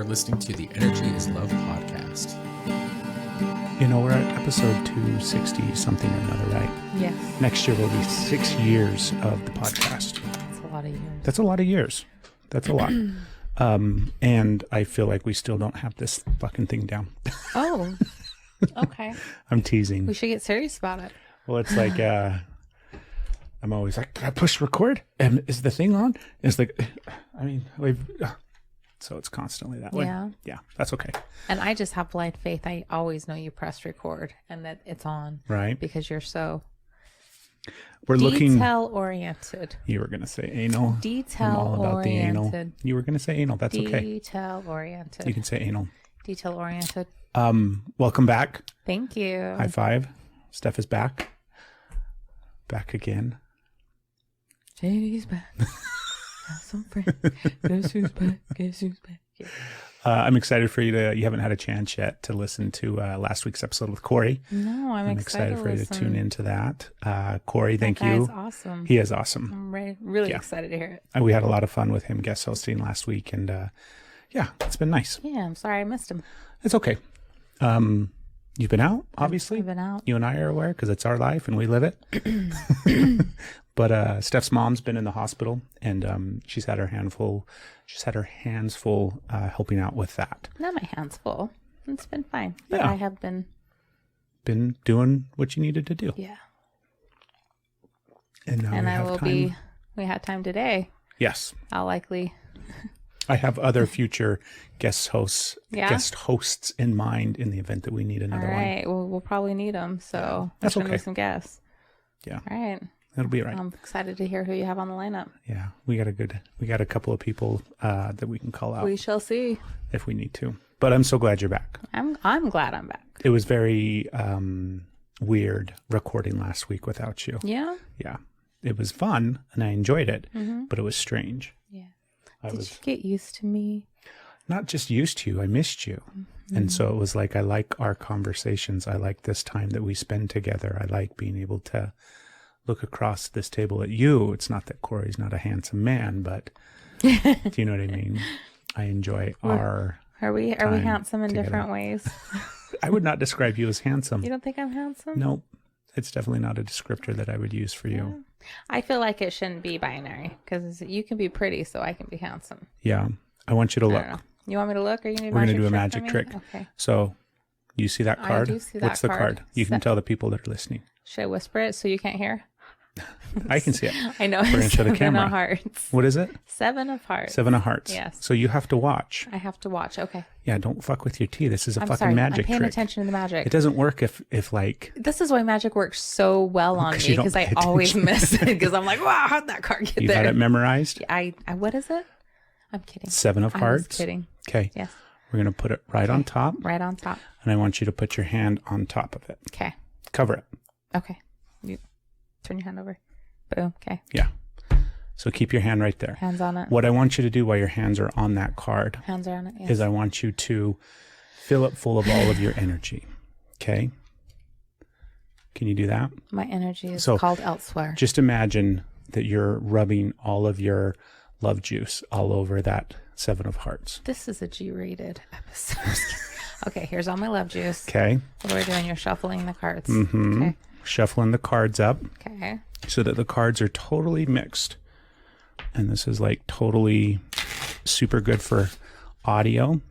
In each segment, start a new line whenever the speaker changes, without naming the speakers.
listening to the Energy is Love podcast.
You know, we're at episode 260 something or another, right?
Yes.
Next year will be 6 years of the podcast.
That's a lot of years.
That's a lot of years. That's a lot. And I feel like we still don't have this fucking thing down.
Oh, okay.
I'm teasing.
We should get serious about it.
Well, it's like, I'm always like, did I push record? And is the thing on? It's like, I mean, so it's constantly that way.
Yeah.
Yeah, that's okay.
And I just have blind faith. I always know you press record and that it's on.
Right.
Because you're so
We're looking.
Detail-oriented.
You were going to say anal. I'm
Detail-oriented.
all about the anal. You were going to say anal. That's okay.
Detail-oriented.
You can say anal.
Detail-oriented.
Welcome back.
Thank you.
High five. Steph is back. Back again.
JD's back. Got some friends. Guess who's back? Guess who's back? Yeah.
I'm excited for you you haven't had a chance yet to listen to last week's episode with Corey.
No, I'm excited
for you to tune into that. Corey, thank you.
That guy's awesome.
He is awesome.
I'm really excited to hear it.
We had a lot of fun with him guest hosting last week, and yeah, it's been nice.
Yeah, I'm sorry I missed him.
It's okay. You've been out, obviously.
I've been out.
You and I are aware because it's our life and we live it. But Steph's mom's been in the hospital, and she's had her hands full helping out with that.
Not my hands full. It's been fine. But
Yeah.
I have been
doing what you needed to do.
Yeah.
And now
And
we
I
have
will
time.
we had time today.
Yes.
I'll likely
I have other future guest hosts in mind in the event that we need another
All
one.
right. Well, we'll probably need them. So
That's
there's gonna
okay.
be some guests.
Yeah.
All right.
That'll be right.
I'm excited to hear who you have on the lineup.
Yeah. We got a couple of people that we can call out
We shall see.
if we need to. But I'm so glad you're back.
I'm glad I'm back.
It was very weird recording last week without you.
Yeah.
Yeah. It was fun and I enjoyed it,
Mm-hmm.
but it was strange.
Yeah.
I
Did
was
you get used to me?
not just used to you, I missed you.
Mm-hmm.
And so it was like, I like our conversations. I like this time that we spend together. I like being able to look across this table at you. It's not that Corey's not a handsome man, but do you know what I mean? I enjoy our
Are we
time
handsome in
together.
different ways?
I would not describe you as handsome.
You don't think I'm handsome?
Nope. It's definitely not a descriptor that I would use for you.
I feel like it shouldn't be binary because you can be pretty, so I can be handsome.
Yeah. I want you to
I
look.
don't know. You want me to look, or you need?
We're going to do a
for
magic
me?
trick.
Okay.
So you see that
I
card?
do see that
What's the
card.
card? You can tell the people that are listening.
Should I whisper it so you can't hear?
I can see it.
I know.
We're going to show the
7
camera.
of hearts.
What is it?
7 of hearts.
7 of hearts.
Yes.
So you have to watch.
I have to watch. Okay.
Yeah, don't fuck with your tea. This is a
I'm
fucking
sorry.
magic
I'm paying
trick.
attention to the magic.
It doesn't work if like...
This is why magic works so well on
'Cause
me
you don't
because I
pay
always
attention.
miss it because I'm like, wow, how'd that card get
You
there?
got it memorized?
I what is it? I'm kidding.
7 of
I
hearts.
was kidding.
Okay.
Yes.
We're going to put it right on top.
Right on top.
And I want you to put your hand on top of it.
Okay.
Cover it.
Okay. You turn your hand over. Boom. Okay.
Yeah. So keep your hand right there.
Hands on it.
What I want you to do while your hands are on that card
Hands are on it. Yes.
is I want you to fill it full of all of your energy. Okay? Can you do that?
My energy is
So,
called elsewhere.
Just imagine that you're rubbing all of your love juice all over that 7 of hearts.
This is a G-rated episode. Okay, here's all my love juice.
Okay?
What are we doing? You're shuffling the cards.
Mm-hmm.
Okay.
Shuffling the cards up
Okay.
so that the cards are totally mixed. And this is like totally super good for audio,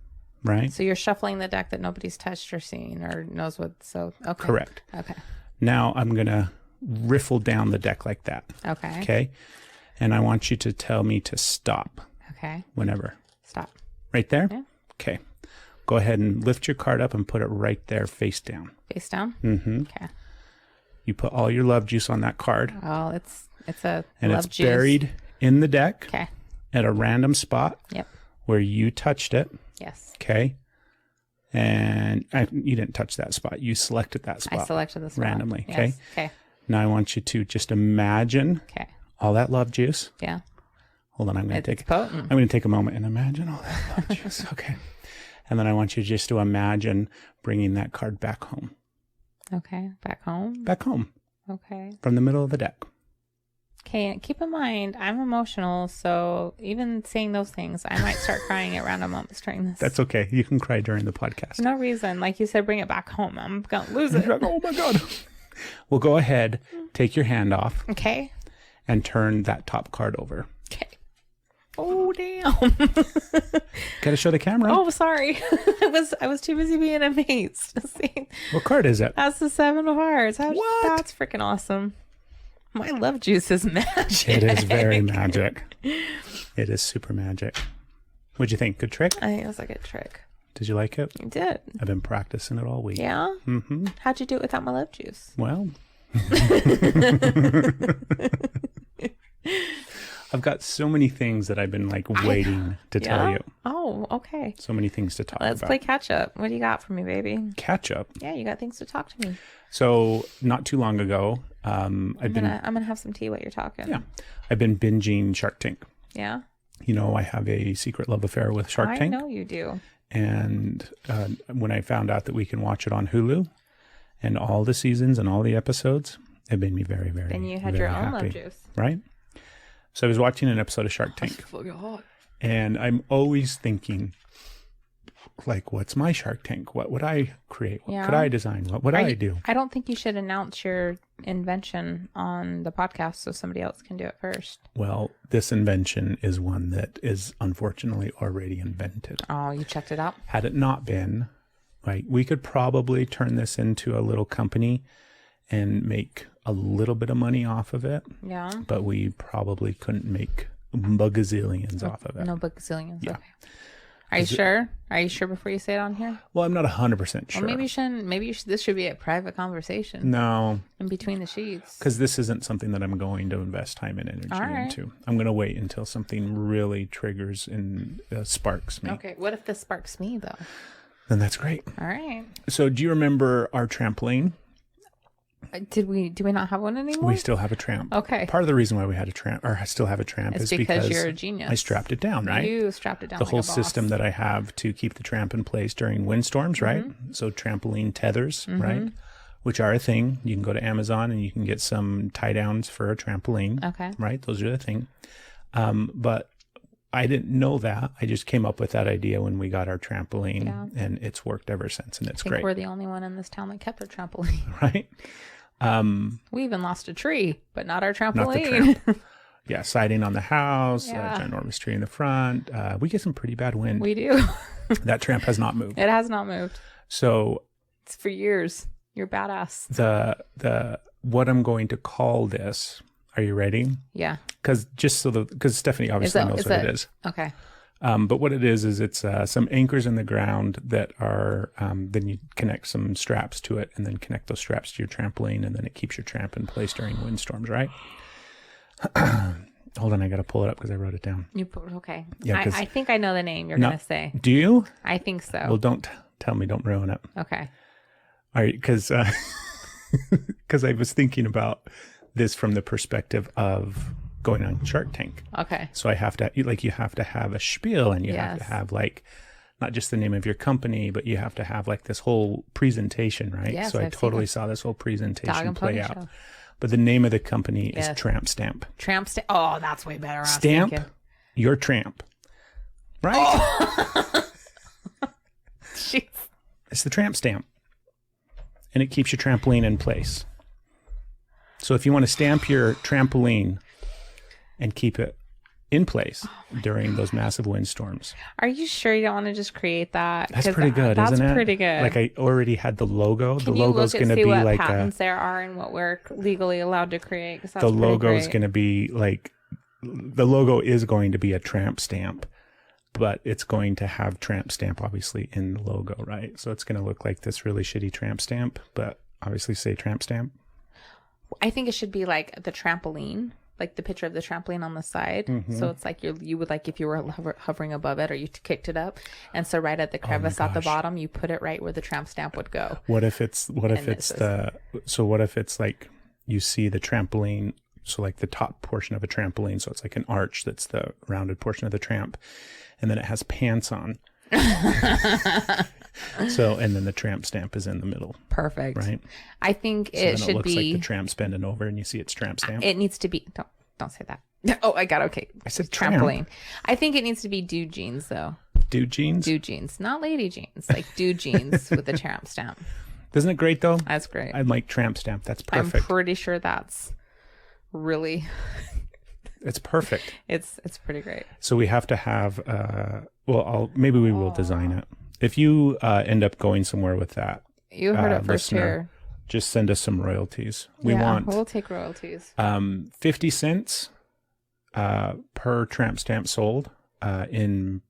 right?
So you're shuffling the deck that nobody's touched or seen or knows what. So, okay.
Correct.
Okay.
Now I'm going to riffle down the deck like that.
Okay.
Okay? And I want you to tell me to stop
Okay.
whenever.
Stop.
Right there?
Yeah.
Okay. Go ahead and lift your card up and put it right there face down.
Face down.
Mm-hmm.
Okay.
You put all your love juice on that card.
Oh, it's a
And
love
it's
juice.
buried in the deck
Okay.
at a random spot
Yep.
where you touched it.
Yes.
Okay. And you didn't touch that spot. You selected that spot.
I selected this
randomly.
Yes.
Okay.
Okay.
Now I want you to just imagine
Okay.
all that love juice.
Yeah.
Hold on. I'm going
It's potent.
to take a moment and imagine all that love juice. Okay. And then I want you just to imagine bringing that card back home.
Okay. Back home.
Back home
Okay.
from the middle of the deck.
Okay, keep in mind, I'm emotional, so even saying those things, I might start crying at random moments during this.
That's okay. You can cry during the podcast.
For no reason. Like you said, bring it back home. I'm going to lose it.
You're like, oh my God. Well, go ahead, take your hand off.
Okay.
And turn that top card over.
Okay. Oh, damn.
Gotta show the camera.
Oh, sorry. I was too busy being amazed. See?
What card is it?
That's the 7 of hearts.
What?
That's freaking awesome. My love juice is magic.
It is very magic. It is super magic. What'd you think? Good trick?
I think it was a good trick.
Did you like it?
You did.
I've been practicing it all week.
Yeah?
Mm-hmm.
How'd you do it without my love juice?
Well, I've got so many things that I've been like waiting to tell you.
Oh, okay.
So many things to talk
Let's
about.
play catch up. What do you got for me, baby?
Catch up.
Yeah, you got things to talk to me.
So not too long ago, I'm
gonna have some tea while you're talking.
Yeah, I've been binging Shark Tank.
Yeah.
You know, I have a secret love affair with Shark Tank.
I know you do.
And when I found out that we can watch it on Hulu and all the seasons and all the episodes, it made me very, very,
and you had
very
your own
happy,
love juice.
Right? So I was watching an episode of Shark Tank. And I'm always thinking, like, what's my Shark Tank? What would I create? What could I design? What would I do?
I don't think you should announce your invention on the podcast so somebody else can do it first.
Well, this invention is one that is unfortunately already invented.
Oh, you checked it out?
Had it not been, like, we could probably turn this into a little company and make a little bit of money off of it.
Yeah.
But we probably couldn't make bagazillions off of it.
No bagazillions.
Yeah.
Okay. Are you sure? Are you sure before you say it on here?
Well, I'm not 100% sure.
Well, maybe you shouldn't. This should be a private conversation.
No.
In between the sheets.
Because this isn't something that I'm going to invest time and energy into. I'm going to wait until something really triggers and sparks me.
Okay. What if this sparks me, though?
Then that's great.
All right.
So do you remember our trampoline?
Do we not have one anymore?
We still have a tramp.
Okay.
Part of the reason why we had a tramp, or I still have a tramp,
It's
is
because
because
you're a genius.
I strapped it down, right?
You strapped it down.
The
like
whole
a boss.
system that I have to keep the tramp in place during windstorms, right? So trampoline tethers, right? Which are a thing. You can go to Amazon and you can get some tie downs for a trampoline.
Okay.
Right? Those are the thing. But I didn't know that. I just came up with that idea when we got our trampoline, and it's worked ever since, and it's
I think
great.
we're the only one in this town that kept our trampoline.
Right?
We even lost a tree, but not our trampoline.
Not the tramp. Yeah, siding on the house, ginormous tree in the front. We get some pretty bad wind.
We do.
That tramp has not moved.
It has not moved.
So
It's for years. You're badass.
the what I'm going to call this. Are you ready?
Yeah.
Because Stephanie obviously knows what it is.
Okay.
But what it is it's some anchors in the ground that are, then you connect some straps to it and then connect those straps to your trampoline, and then it keeps your tramp in place during windstorms, right? Hold on, I got to pull it up because I wrote it down.
Okay.
Yeah,
I think I know the name you're going to say.
Do you?
I think so.
Well, don't tell me, don't ruin it.
Okay.
All right, because I was thinking about this from the perspective of going on Shark Tank.
Okay.
So I have to, you have to have a spiel, and you have to have not just the name of your company, but you have to have like this whole presentation, right?
Yes,
so I
I've
totally saw this whole presentation play out.
Show.
But the name of the company is Tramp Stamp.
Tramp Stamp. Oh, that's way better.
Stamp your tramp. Right?
Oh. Jeez.
It's the Tramp Stamp. And it keeps your trampoline in place. So if you want to stamp your trampoline and keep it in place during those massive windstorms.
Are you sure you don't want to just create that?
That's pretty good, isn't it?
That's pretty good.
Like I already had the logo.
Can
the logo's going to be
what
like
patents there are and what we're legally allowed to create?
The logo's going to be like, the logo is going to be a tramp stamp, but it's going to have Tramp Stamp obviously in the logo, right? So it's going to look like this really shitty tramp stamp, but obviously say Tramp Stamp.
I think it should be like the trampoline, like the picture of the trampoline on the side. So it's like you would, like if you were hovering above it or you kicked it up, and so right at the crevice at the bottom you put it right where the Tramp Stamp would go. What if it's
like you see the trampoline, so like the top portion of a trampoline, so it's like an arch that's the rounded portion of the tramp, and then it has pants on. So, and then the Tramp Stamp is in the middle.
Perfect.
Right?
I think
so
it should
looks
be
like the tramp's bending over and you see it's Tramp Stamp.
It needs to be don't say that. Oh, I got okay.
I said
trampoline. I think it needs to be dude jeans though.
Dude jeans?
Dude jeans, not lady jeans. Like dude jeans with the Tramp Stamp.
Isn't it great though?
That's great.
I like Tramp Stamp. That's perfect.
I'm pretty sure that's really.
It's perfect.
It's pretty great.
So we have to have. Maybe we will design it. If you end up going somewhere with that,
you heard it first here.
Just send us some royalties. We'll
take royalties.
50 cents per Tramp Stamp sold in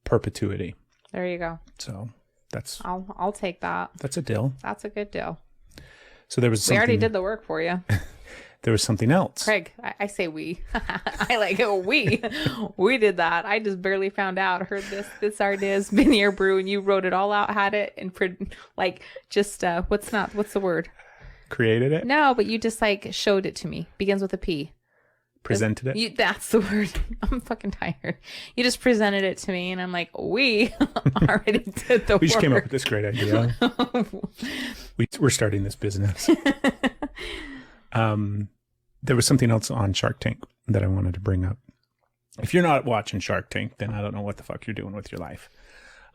perpetuity.
There you go.
So that's.
I'll take that.
That's a deal.
That's a good deal.
So there was something.
We already did the work for you.
There was something else.
Craig, I say we. I like it. We did that. I just barely found out. Heard this idea has been here, brew, and you wrote it all out, had it, and what's the word?
Created it?
No, but you just like showed it to me. Begins with a P.
Presented it?
That's the word. I'm fucking tired. You just presented it to me, and I'm like, we already did the work.
We just came up with this great idea. We're starting this business. There was something else on Shark Tank that I wanted to bring up. If you're not watching Shark Tank, then I don't know what the fuck you're doing with your life.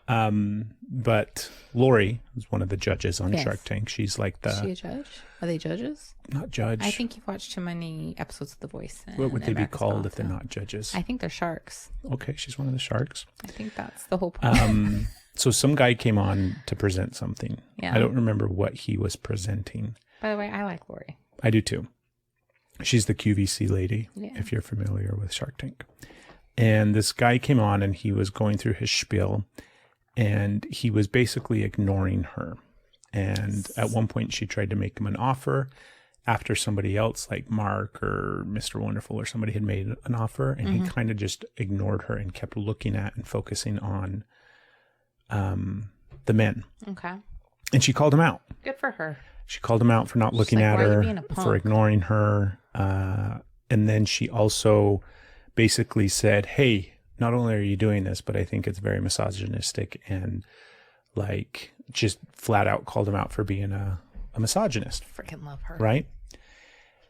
But Lori is one of the judges on Shark Tank. She's like the...
Is she a judge? Are they judges?
Not judge.
I think you've watched too many episodes of The Voice.
What would they be called if they're not judges?
I think they're sharks.
Okay, she's one of the sharks.
I think that's the whole point.
So some guy came on to present something.
Yeah.
I don't remember what he was presenting.
By the way, I like Lori.
I do too. She's the QVC lady, if you're familiar with Shark Tank. And this guy came on and he was going through his spiel and he was basically ignoring her. And at one point she tried to make him an offer after somebody else like Mark or Mr. Wonderful or somebody had made an offer. And he kind of just ignored her and kept looking at and focusing on the men.
Okay.
And she called him out.
Good for her.
She called him out for not looking at her, for ignoring her. And then she also basically said, hey, not only are you doing this, but I think it's very misogynistic, and like just flat out called him out for being a misogynist.
Freaking love her.
Right?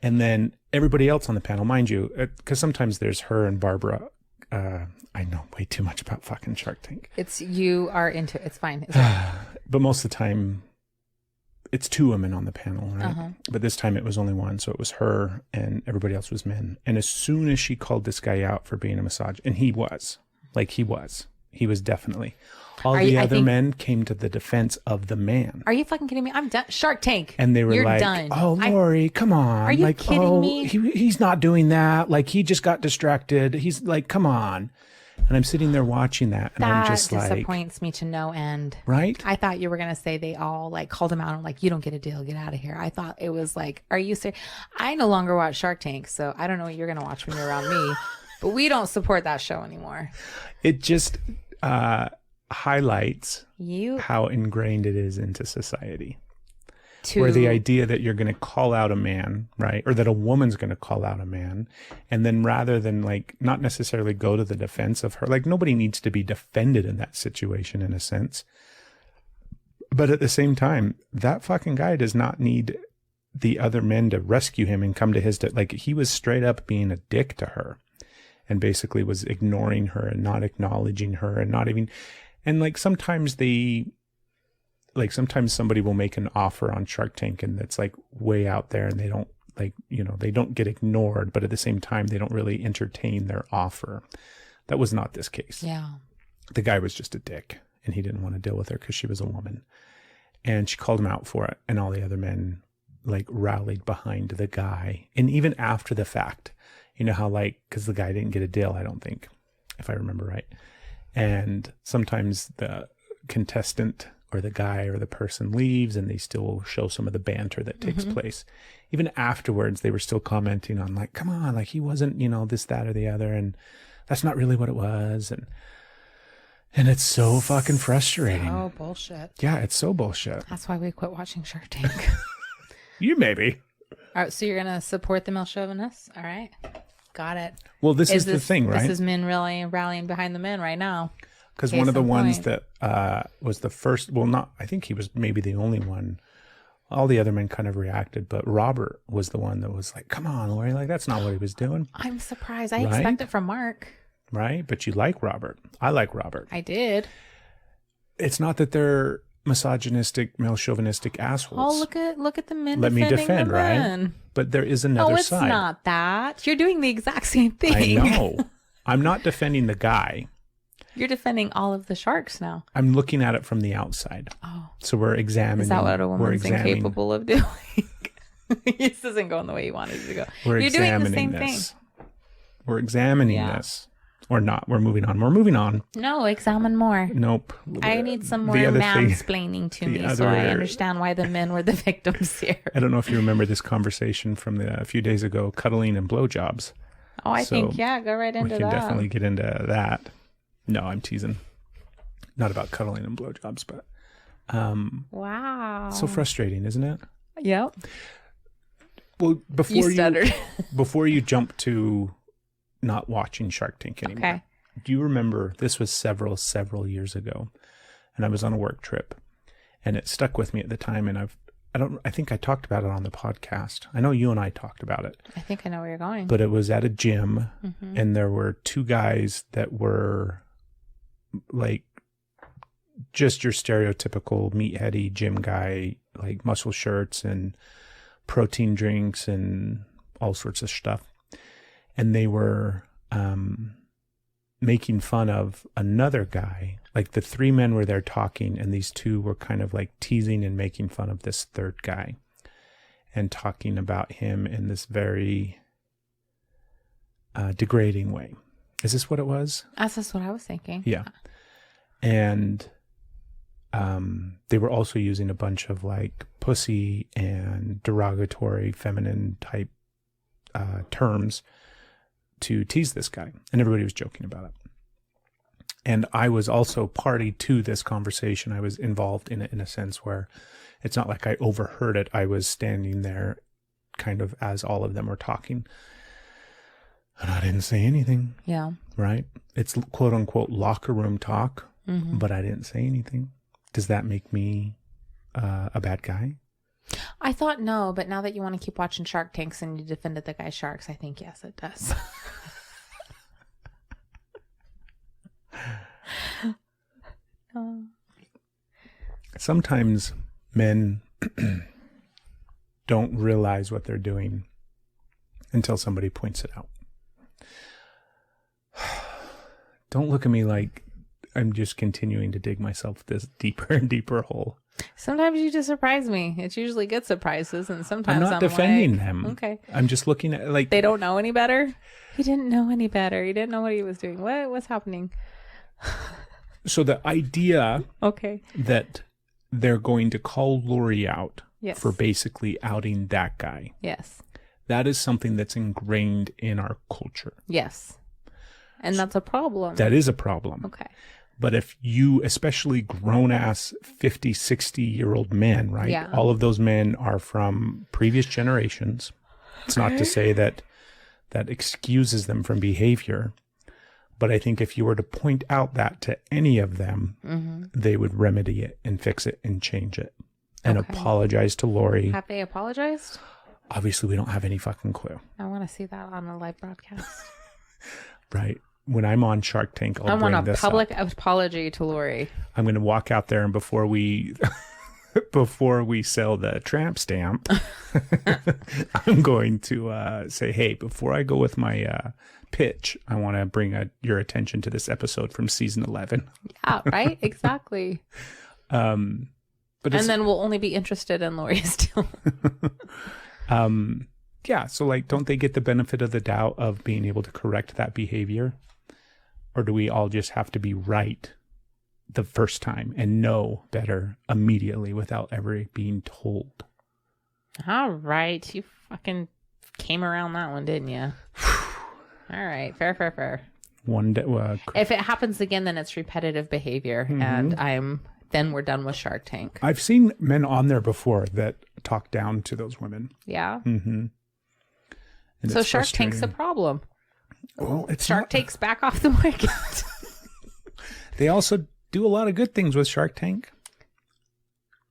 And then everybody else on the panel, mind you, because sometimes there's her and Barbara. I know way too much about fucking Shark Tank.
You are into it. It's fine. It's fine.
But most of the time, it's two women on the panel, right? But this time it was only one. So it was her and everybody else was men. And as soon as she called this guy out for being a misogynist, and he was definitely. All the other men came to the defense of the man.
Are you fucking kidding me? I'm done. Shark Tank.
And they were
You're
like,
done.
oh, Lori, come on.
Are you kidding me?
He's not doing that. Like, he just got distracted. He's like, come on. And I'm sitting there watching that, and I'm just like...
That disappoints me to no end.
Right?
I thought you were going to say they all, like, called him out and, like, you don't get a deal, get out of here. I thought it was like, are you serious? I no longer watch Shark Tank, so I don't know what you're going to watch when you're around me. But we don't support that show anymore.
It just highlights how ingrained it is into society. Where the idea that you're going to call out a man, right? Or that a woman's going to call out a man. And then rather than like, not necessarily go to the defense of her, like nobody needs to be defended in that situation in a sense. But at the same time, that fucking guy does not need the other men to rescue him and come to his, like he was straight up being a dick to her and basically was ignoring her and not acknowledging her and not even, and like sometimes sometimes somebody will make an offer on Shark Tank and that's like way out there and they don't like, you know, they don't get ignored, but at the same time, they don't really entertain their offer. That was not this case.
Yeah.
The guy was just a dick and he didn't want to deal with her because she was a woman. And she called him out for it. And all the other men like rallied behind the guy. And even after the fact, you know how like, because the guy didn't get a deal, I don't think, if I remember right. And sometimes the contestant or the guy or the person leaves and they still show some of the banter that takes place. Even afterwards, they were still commenting on like, come on, like he wasn't, you know, this, that, or the other. And that's not really what it was. And it's so fucking frustrating.
Oh, bullshit.
Yeah, it's so bullshit.
That's why we quit watching Shark Tank.
You maybe.
All right, so you're going to support the male chauvinists? All right. Got it.
Well, this is the thing, right?
This is men really rallying behind the men right now.
Because one of the ones that was the first, well, not, I think he was maybe the only one All the other men kind of reacted, but Robert was the one that was like, come on, Lori, like, that's not what he was doing.
I'm surprised. I expect it from Mark.
Right? But you like Robert. I like Robert.
I did.
It's not that they're misogynistic, male chauvinistic assholes.
Oh, look at the men.
Let me defend,
the men.
right? But there is another side.
No, it's not that. You're doing the exact same thing.
I know. I'm not defending the guy.
You're defending all of the sharks now.
I'm looking at it from the outside.
Oh.
So we're examining.
Is that what a woman's incapable of doing? This isn't going the way you wanted it to go. You're doing the same thing.
We're examining this. Or not. We're moving on.
No, examine more.
Nope.
I need some more mansplaining to me so I understand why the men were the victims here.
I don't know if you remember this conversation from a few days ago, cuddling and blowjobs.
Oh, I think, go right into that.
We can definitely get into that. No, I'm teasing. Not about cuddling and blowjobs, but
wow.
So frustrating, isn't it?
Yep.
Well,
stuttered.
Before you jump to not watching Shark Tank anymore.
Okay.
Do you remember this was several years ago, and I was on a work trip, and it stuck with me at the time, and I think I talked about it on the podcast. I know you and I talked about it.
I think I know where you're going.
But it was at a gym, and there were two guys that were like just your stereotypical meatheady gym guy, like muscle shirts and protein drinks and all sorts of stuff. And they were making fun of another guy. Like the three men were there talking, and these two were kind of like teasing and making fun of this third guy and talking about him in this very degrading way. Is this what it was?
That's what I was thinking.
Yeah. And they were also using a bunch of like pussy and derogatory feminine type terms to tease this guy. And everybody was joking about it. And I was also party to this conversation. I was involved in it in a sense where it's not like I overheard it. I was standing there kind of as all of them were talking. And I didn't say anything.
Yeah.
Right? It's quote unquote locker room talk, but I didn't say anything. Does that make me a bad guy?
I thought no, but now that you want to keep watching Shark Tanks and you defended the guy's sharks, I think yes, it does.
Sometimes men don't realize what they're doing until somebody points it out. Don't look at me like I'm just continuing to dig myself this deeper and deeper hole.
Sometimes you just surprise me. It's usually good surprises, and sometimes
I'm not defending them.
Okay.
I'm just looking at like
they don't know any better. He didn't know any better. He didn't know what he was doing. What's happening?
So the idea
okay
that they're going to call Lori out
yes.
for basically outing that guy.
Yes.
That is something that's ingrained in our culture.
Yes. And that's a problem.
That is a problem.
Okay.
But if you, especially grown-ass 50, 60-year-old men, right?
Yeah.
All of those men are from previous generations. It's not to say that excuses them from behavior. But I think if you were to point out that to any of them, they would remedy it and fix it and change it and apologize to Lori.
Have they apologized?
Obviously, we don't have any fucking clue.
I want to see that on a live broadcast.
Right. When I'm on Shark Tank, I want a
public apology to Lori.
I'm going to walk out there, and before we sell the Tramp Stamp, I'm going to say, hey, before I go with my pitch, I want to bring your attention to this episode from season 11.
Yeah, right? Exactly.
Then
we'll only be interested in Lori still.
Yeah, so like, don't they get the benefit of the doubt of being able to correct that behavior? Or do we all just have to be right the first time and know better immediately without ever being told?
All right. You fucking came around that one, didn't you? All right. Fair.
One day,
if it happens again, then it's repetitive behavior. And then we're done with Shark Tank.
I've seen men on there before that talk down to those women.
Yeah.
Mm-hmm.
So Shark Tank's a problem.
Well, it's
Shark Tank's back off the market.
They also do a lot of good things with Shark Tank.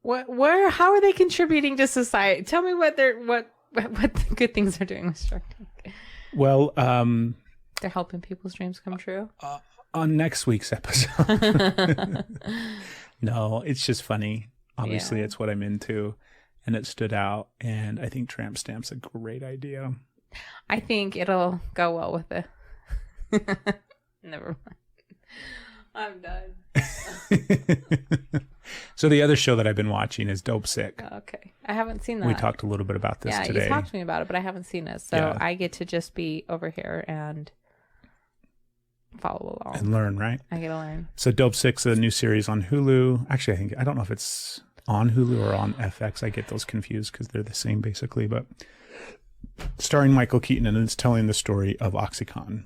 How are they contributing to society? Tell me what the good things they're doing with Shark Tank.
Well,
they're helping people's dreams come true.
On next week's episode. No, it's just funny. Obviously, it's what I'm into, and it stood out. And I think Tramp Stamp's a great idea.
I think it'll go well with it. Never mind. I'm done.
So the other show that I've been watching is Dopesick.
Okay. I haven't seen that.
We talked a little bit about this today.
Yeah, you talked to me about it, but I haven't seen it. So I get to just be over here and follow along.
And learn, right?
I get to learn.
So Dopesick's a new series on Hulu. Actually, I don't know if it's on Hulu or on FX. I get those confused because they're the same basically. But starring Michael Keaton, and it's telling the story of OxyContin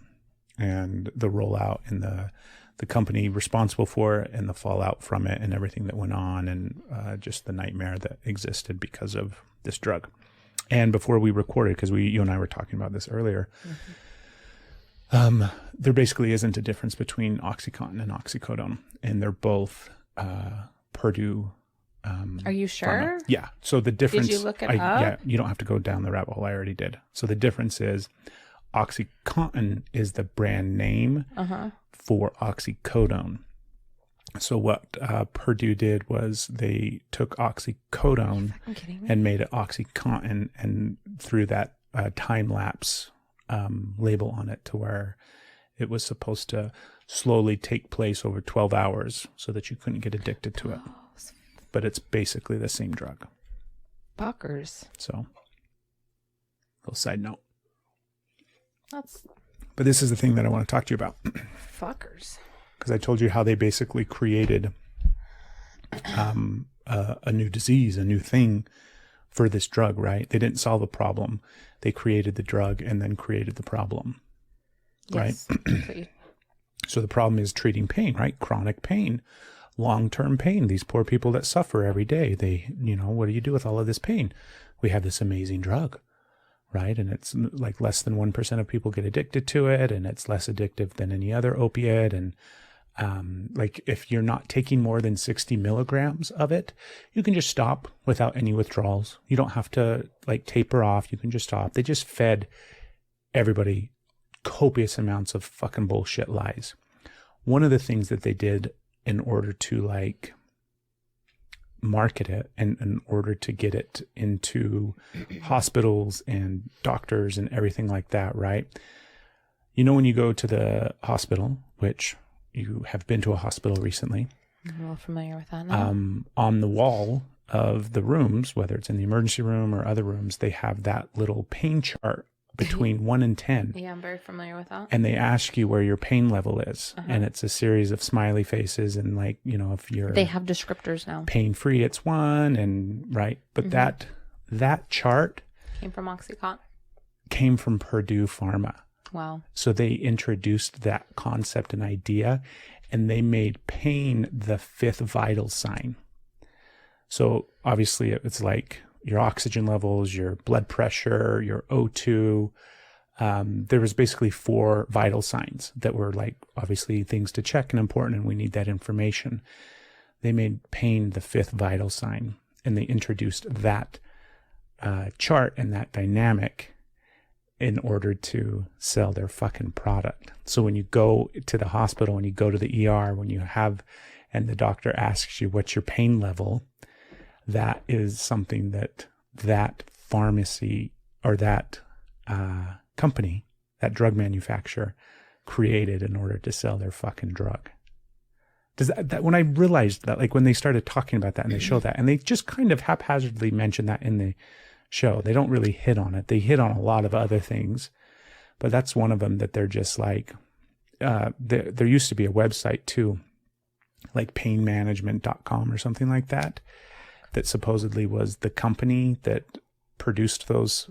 and the rollout and the company responsible for it and the fallout from it and everything that went on and just the nightmare that existed because of this drug. And before we recorded, because you and I were talking about this earlier, there basically isn't a difference between OxyContin and oxycodone, and they're both Purdue.
Are you sure?
Pharma. Yeah. So the difference.
Did you look it up?
Yeah, you don't have to go down the rabbit hole. I already did. So the difference is OxyContin is the brand name for oxycodone. So what Purdue did was they took oxycodone and made it OxyContin and threw that time lapse label on it to where it was supposed to slowly take place over 12 hours so that you couldn't get addicted to it. But it's basically the same drug.
Fuckers.
So, little side note. But this is the thing that I want to talk to you about.
Fuckers.
Because I told you how they basically created a new disease, a new thing for this drug, right? They didn't solve a problem. They created the drug and then created the problem, yes, right? So the problem is treating pain, right? Chronic pain, long-term pain. These poor people that suffer every day, what do you do with all of this pain? We have this amazing drug, right? And it's like less than 1% of people get addicted to it, and it's less addictive than any other opiate. And like if you're not taking more than 60 milligrams of it, you can just stop without any withdrawals. You don't have to like taper off. You can just stop. They just fed everybody copious amounts of fucking bullshit lies. One of the things that they did in order to like market it and in order to get it into hospitals and doctors and everything like that, right? You know, when you go to the hospital, which you have been to a hospital recently.
I'm well familiar with that now.
On the wall of the rooms, whether it's in the emergency room or other rooms, they have that little pain chart between 1 and 10.
Yeah, I'm very familiar with that.
And they ask you where your pain level is. And it's a series of smiley faces. And like, if you're...
They have descriptors now.
Pain-free, it's 1 and right. But that chart...
Came from OxyContin?
Came from Purdue Pharma.
Wow. So
they introduced that concept and idea, and they made pain the 5th vital sign. So obviously it's like your oxygen levels, your blood pressure, your O2. There was basically 4 vital signs that were like obviously things to check and important, and we need that information. They made pain the 5th vital sign, and they introduced that chart and that dynamic in order to sell their fucking product. So when you go to the hospital and you go to the ER, and the doctor asks you what's your pain level, that is something that pharmacy or that company, that drug manufacturer created in order to sell their fucking drug. Does that when I realized that, like when they started talking about that and they show that, and they just kind of haphazardly mentioned that in the show. They don't really hit on it. They hit on a lot of other things, but that's one of them that they're just like, there used to be a website too, like painmanagement.com or something like that supposedly was the company that produced those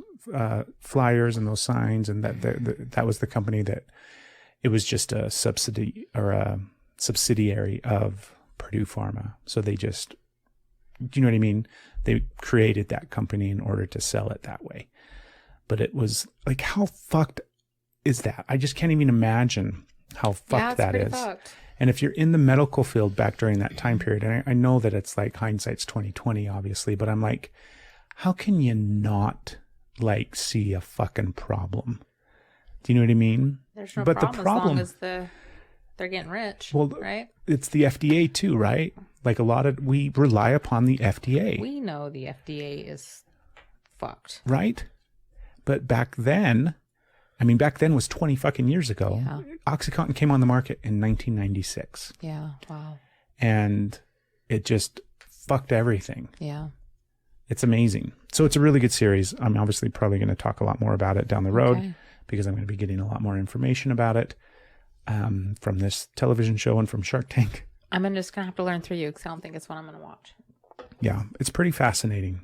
flyers and those signs. And that was the company that it was just a subsidy or a subsidiary of Purdue Pharma. So they just, do you know what I mean? They created that company in order to sell it that way. But it was like, how fucked is that? I just can't even imagine how fucked that is. Fucked. And if you're in the medical field back during that time period, and I know that it's like hindsight's 2020, obviously, but I'm like, how can you not like see a fucking problem? Do you know what I mean?
There's no
but
problem as long as they're getting rich, right?
It's the FDA too, right? Like we rely upon the FDA.
We know the FDA is fucked.
Right? But back then was 20 fucking years ago.
Yeah.
OxyContin came on the market in 1996.
Yeah, wow.
And it just fucked everything.
Yeah.
It's amazing. So it's a really good series. I'm obviously probably going to talk a lot more about it down the road because I'm going to be getting a lot more information about it from this television show and from Shark Tank.
I'm just going to have to learn through you because I don't think it's what I'm going to watch.
Yeah, it's pretty fascinating.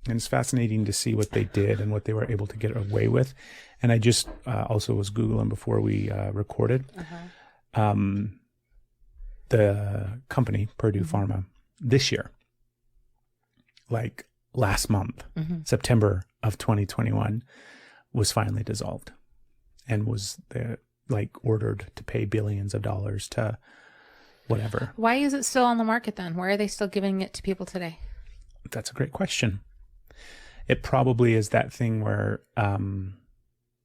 And it's fascinating to see what they did and what they were able to get away with. And I just also was Googling before we recorded. The company, Purdue Pharma, this year, like last month, September of 2021, was finally dissolved and was ordered to pay billions of dollars to whatever.
Why is it still on the market then? Why are they still giving it to people today?
That's a great question. It probably is that thing where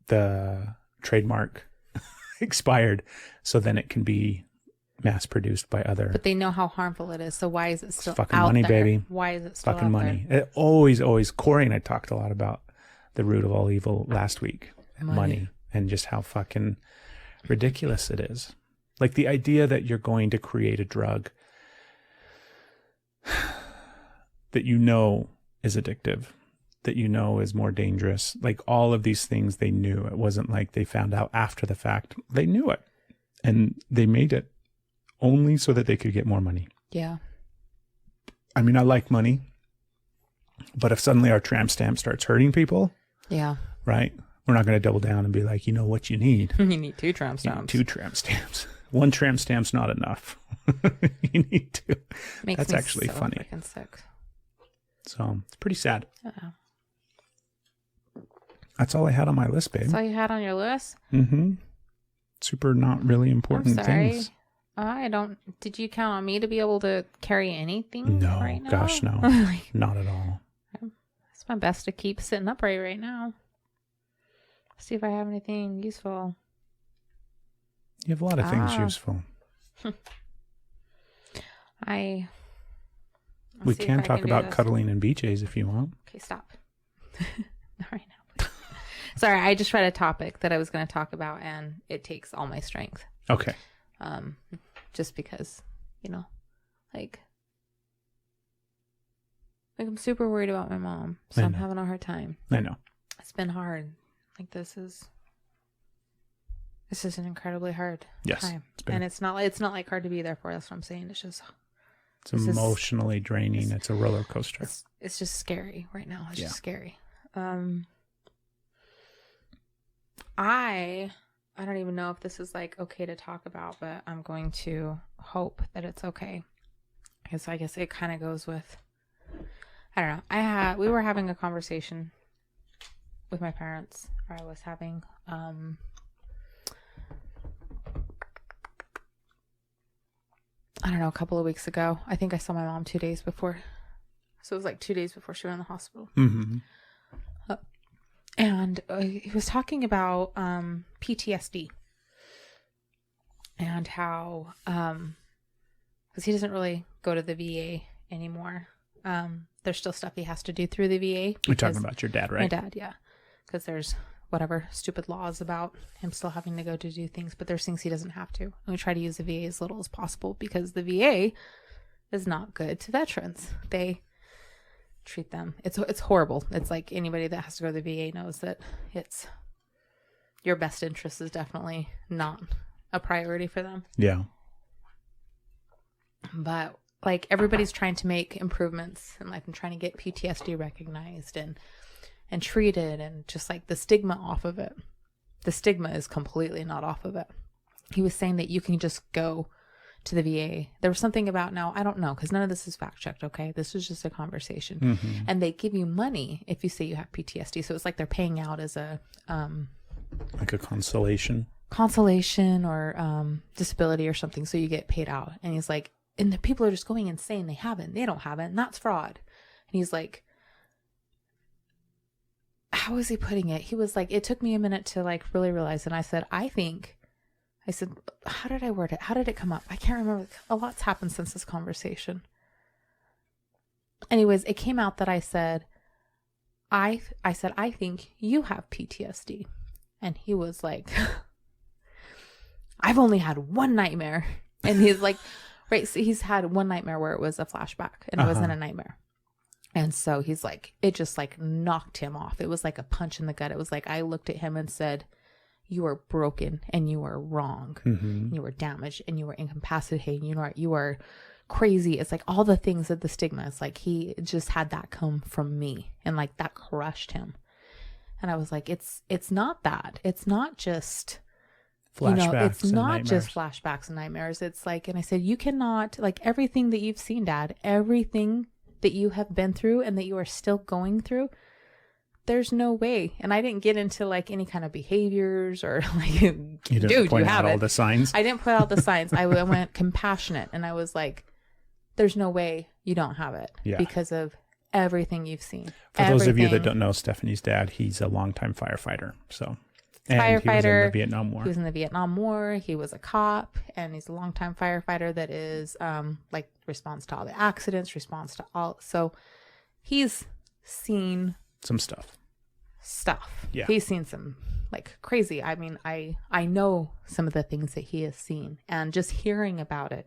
the trademark expired, so then it can be mass produced by other.
But they know how harmful it is, so why is it still
fucking
out
money,
there?
baby?
Why is it still
fucking
out
money?
there?
It always. Corey and I talked a lot about the root of all evil last week, money, and just how fucking ridiculous it is. Like the idea that you're going to create a drug that you know is addictive, that you know is more dangerous. Like all of these things they knew. It wasn't like they found out after the fact. They knew it. And they made it only so that they could get more money.
Yeah.
I mean, I like money. But if suddenly our tramp stamp starts hurting people,
yeah,
right? We're not going to double down and be like, you know what you need?
You need 2 tramp stamps.
2 tramp stamps. 1 tramp stamp's not enough. You need 2. That's actually so funny.
Sick.
So it's pretty sad.
Uh-oh.
That's all I had on my list, babe.
That's all you had on your list?
Mm-hmm. Super not really important things.
I don't. Did you count on me to be able to carry anything?
No,
right now?
Gosh, no. Not at all.
It's my best to keep sitting upright right now. See if I have anything useful.
You have a lot of things useful. We can talk about cuddling and BJ's if you want.
Okay, stop. Not right now. Sorry, I just read a topic that I was going to talk about, and it takes all my strength.
Okay.
Just because, like I'm super worried about my mom, so I'm having a hard time.
I know.
It's been hard. Like this is an incredibly hard time, and it's not like hard to be there for. That's what I'm saying. It's just
it's emotionally draining. It's a roller coaster.
It's just scary right now. It's just scary. I don't even know if this is like okay to talk about, but I'm going to hope that it's okay, because I guess it kind of goes with, I don't know. We were having a conversation with my parents, or I was having, I don't know, a couple of weeks ago. I think I saw my mom 2 days before. So it was like 2 days before she went in the hospital.
Mm-hmm.
And he was talking about PTSD and how, because he doesn't really go to the VA anymore. There's still stuff he has to do through the VA.
You're talking about your dad, right?
My dad, yeah. Because there's whatever stupid laws about him still having to go to do things, but there's things he doesn't have to. And we try to use the VA as little as possible because the VA is not good to veterans. They treat them, it's horrible. It's like anybody that has to go to the VA knows that it's your best interest is definitely not a priority for them.
Yeah.
But like everybody's trying to make improvements in life and trying to get PTSD recognized and treated, and just like the stigma off of it. The stigma is completely not off of it. He was saying that you can just go to the VA. There was something about, now I don't know, because none of this is fact checked. Okay, this was just a conversation. Mm-hmm. And they give you money if you say you have PTSD, so it's like they're paying out as a
like a consolation
or disability or something, so you get paid out. And he's like, and the people are just going insane. They don't have it. And that's fraud. And he's like, how was he putting it? He was like, it took me a minute to like really realize. And I said, how did I word it? How did it come up? I can't remember. A lot's happened since this conversation. Anyways, it came out that I said, I think you have PTSD. And he was like, I've only had one nightmare. And he's like, right. So he's had one nightmare where it was a flashback and it wasn't a nightmare. And so he's like, it just like knocked him off. It was like a punch in the gut. It was like, I looked at him and said, you are broken and you are wrong. Mm-hmm. You are damaged and you are incapacitated. You are crazy. It's like all the things of the stigma. It's like he just had that come from me and like that crushed him. And I was like, it's not that. It's not just flashbacks. It's not just flashbacks and nightmares. It's like, and I said, you cannot, like everything that you've seen, Dad, everything that you have been through and that you are still going through, there's no way. And I didn't get into like any kind of behaviors or like,
you didn't point out all the signs.
I didn't put out the signs. I went compassionate and I was like, there's no way you don't have it because of everything you've seen.
For those of you that don't know Stephanie's dad, he's a longtime firefighter. And he was in the Vietnam War.
He was in the Vietnam War. He was a cop, and he's a longtime firefighter that is like responds to all the accidents, responds to all. So he's seen
some stuff.
Yeah. He's seen some like crazy. I mean, I know some of the things that he has seen, and just hearing about it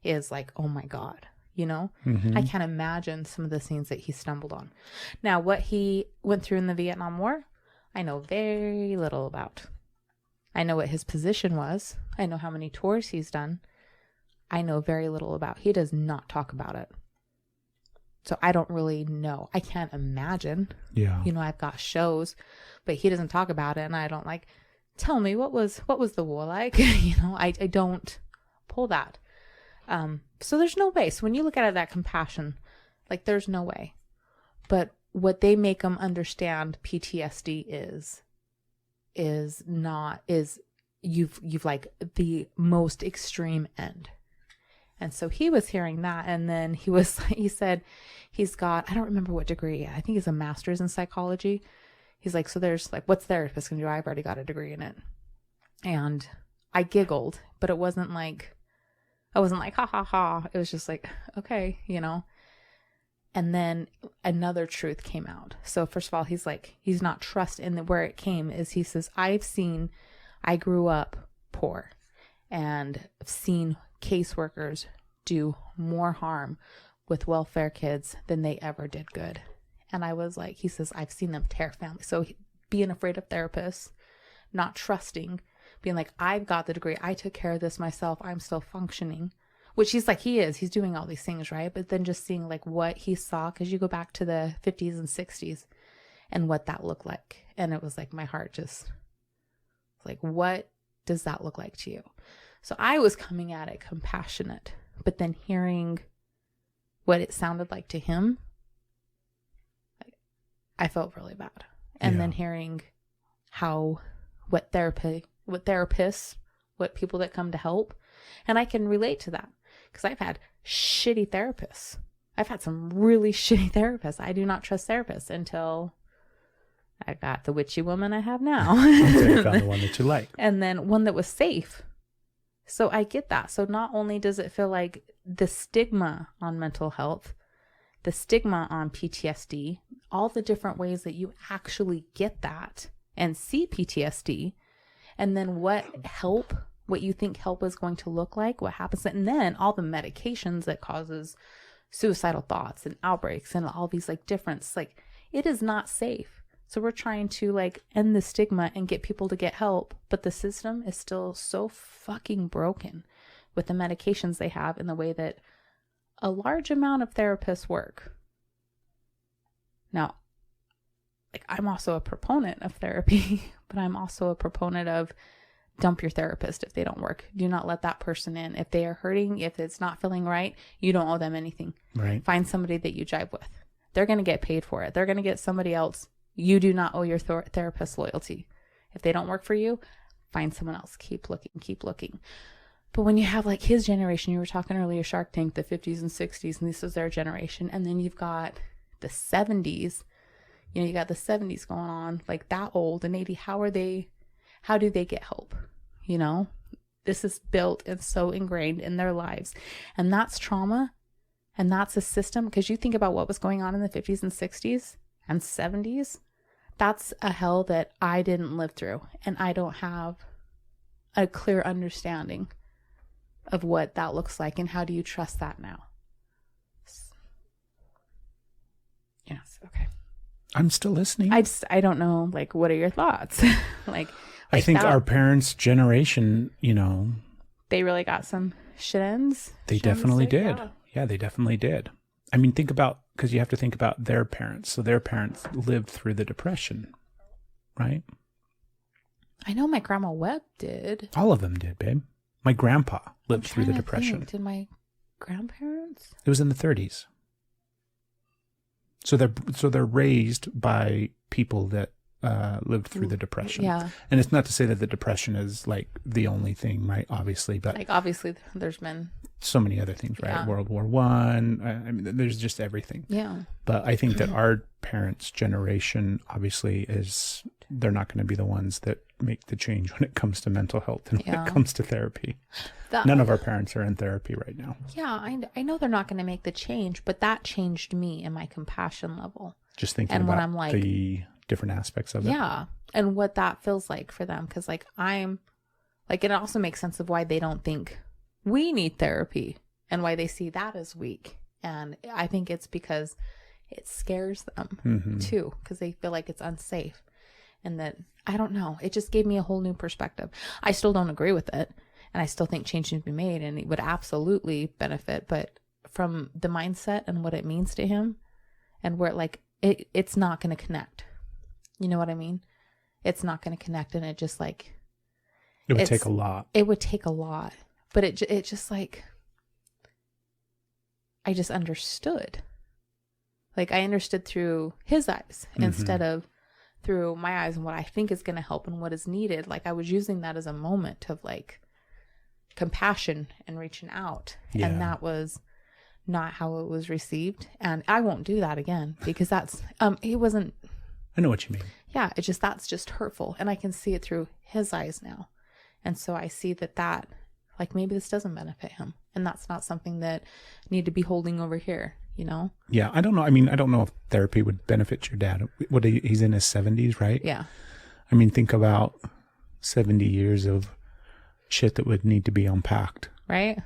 is like, oh my God, Mm-hmm. I can't imagine some of the scenes that he stumbled on. Now, what he went through in the Vietnam War, I know very little about. I know what his position was. I know how many tours he's done. I know very little about. He does not talk about it. So I don't really know. I can't imagine.
Yeah.
I've got shows, but he doesn't talk about it. And I don't like, tell me what was the war like? I don't pull that. So there's no way. So when you look at it, that compassion, like there's no way. But what they make them understand PTSD is you've like the most extreme end. And so he was hearing that. And then he said he's got, I don't remember what degree. I think he's a master's in psychology. He's like, so there's like, what's therapist going to do? I've already got a degree in it. And I giggled, but I wasn't like, ha ha ha. It was just like, okay, And then another truth came out. So first of all, he's like, he's not trusting. And where it came is he says, I grew up poor and I've seen caseworkers do more harm with welfare kids than they ever did good. And I was like, he says, I've seen them tear families. So being afraid of therapists, not trusting, being like, I've got the degree. I took care of this myself. I'm still functioning. Which he's like, he's doing all these things, right? But then just seeing like what he saw, because you go back to the 50s and 60s and what that looked like. And it was like, my heart just like, what does that look like to you? So I was coming at it compassionate, but then hearing what it sounded like to him, I felt really bad. And then hearing what therapists, what people that come to help, and I can relate to that. Because I've had shitty therapists. I've had some really shitty therapists. I do not trust therapists until I got the witchy woman I have now.
Until you found the one that you like.
And then one that was safe. So I get that. So not only does it feel like the stigma on mental health, the stigma on PTSD, all the different ways that you actually get that and see PTSD, and then what you think help is going to look like, what happens, and then all the medications that causes suicidal thoughts and outbreaks and all these like difference, like it is not safe. So we're trying to like end the stigma and get people to get help, but the system is still so fucking broken with the medications they have and the way that a large amount of therapists work. Now, like I'm also a proponent of therapy, but I'm also a proponent of dump your therapist if they don't work. Do not let that person in. If they are hurting, if it's not feeling right, you don't owe them anything.
Right.
Find somebody that you jive with. They're going to get paid for it. They're going to get somebody else. You do not owe your therapist loyalty. If they don't work for you, find someone else. Keep looking. But when you have like his generation, you were talking earlier, Shark Tank, the 50s and 60s, and this is their generation. And then you've got the 70s, you know, you got the 70s going on, like that old and 80. How do they get help? You know, this is built and so ingrained in their lives. And that's trauma. And that's a system. Because you think about what was going on in the 50s and 60s and 70s. That's a hell that I didn't live through. And I don't have a clear understanding of what that looks like, and how do you trust that now? Yes. Okay.
I'm still listening.
I don't know, like, what are your thoughts?
I think our parents' generation, you know,
they really got some shit ends.
They definitely did. Yeah, they definitely did. I mean, think about, because you have to think about their parents. So their parents lived through the Depression, right?
I know my grandma Webb did.
All of them did, babe. My grandpa lived through the Depression.
Did my grandparents?
It was in the 30s. So they're raised by people that lived through the Depression.
Yeah.
And it's not to say that the Depression is like the only thing, right? Obviously, but
like obviously there's been
so many other things, right?
Yeah.
World War One. I mean, there's just everything.
Yeah.
But I think that our parents' generation obviously they're not going to be the ones that make the change when it comes to mental health and when it comes to therapy. None of our parents are in therapy right now.
Yeah, I know they're not going to make the change, but that changed me in my compassion level.
Just thinking
and
about
when I'm like,
the different aspects of it.
Yeah, and what that feels like for them. Because like I'm, like it also makes sense of why they don't think we need therapy and why they see that as weak. And I think it's because it scares them too, because they feel like it's unsafe. And that, I don't know, it just gave me a whole new perspective. I still don't agree with it. And I still think change needs to be made and it would absolutely benefit. But from the mindset and what it means to him and where like, it's not going to connect. You know what I mean? It's not going to connect. And it just like.
It would take a lot.
It would take a lot. But it just like. I just understood. Like I understood through his eyes instead of through my eyes and what I think is going to help and what is needed. Like I was using that as a moment of like compassion and reaching out. Yeah. And that was not how it was received. And I won't do that again because that's, he wasn't.
I know what you mean.
Yeah. It's just, that's just hurtful. And I can see it through his eyes now. And so I see that like maybe this doesn't benefit him. And that's not something that I need to be holding over here. You know?
Yeah, I don't know. I mean, I don't know if therapy would benefit your dad. He's in his 70s, right?
Yeah.
I mean, think about 70 years of shit that would need to be unpacked.
Right?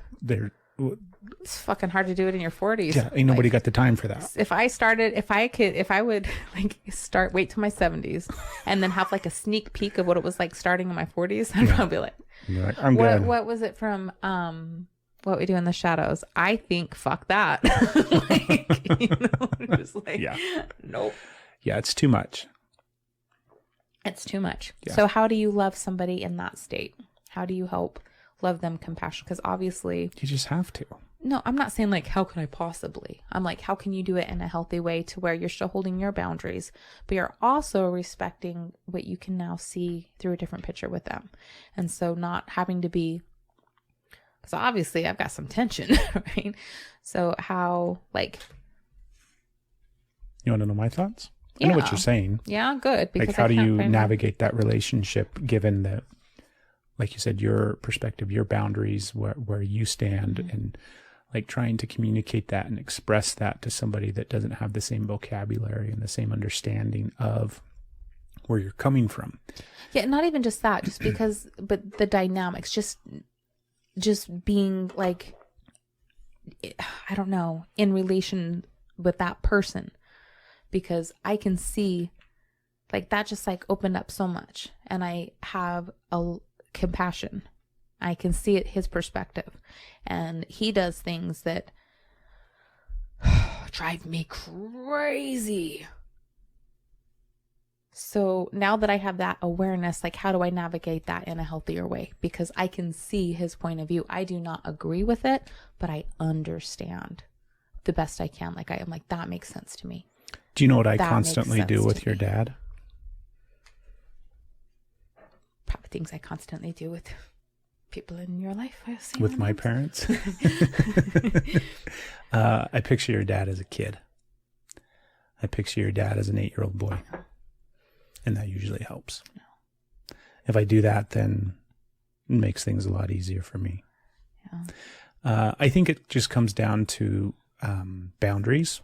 It's fucking hard to do it in your 40s.
Yeah, ain't nobody got the time for that.
If I would like wait till my 70s and then have like a sneak peek of what it was like starting in my 40s, I'd probably be like,
I'm good.
What was it from, What We Do in the Shadows? I think fuck that. Like, you know, just like,
yeah.
Nope.
Yeah, it's too much.
It's too much.
Yeah.
So how do you love somebody in that state? How do you help love them compassion? Because obviously
you just have to.
No, I'm not saying like, how could I possibly? I'm like, how can you do it in a healthy way to where you're still holding your boundaries, but you're also respecting what you can now see through a different picture with them. And so not having to be, because obviously I've got some tension, right? So how, like.
You want to know my thoughts?
Yeah.
I know what you're saying.
Yeah, good.
Because like, how do you navigate that relationship given that, like you said, your perspective, your boundaries, where you stand, and like trying to communicate that and express that to somebody that doesn't have the same vocabulary and the same understanding of where you're coming from.
Yeah, not even just that, just because, but the dynamics, just being like, I don't know, in relation with that person, because I can see like that just like opened up so much, and I have a compassion. I can see it, his perspective, and he does things that drive me crazy. So now that I have that awareness, like how do I navigate that in a healthier way? Because I can see his point of view. I do not agree with it, but I understand the best I can. Like I am like, that makes sense to me.
Do you know what I constantly do with your dad?
Probably things I constantly do with people in your life. I assume.
With my parents. I picture your dad as a kid. I picture your dad as an 8-year-old boy. And that usually helps. Yeah. If I do that, then it makes things a lot easier for me. Yeah. I think it just comes down to boundaries,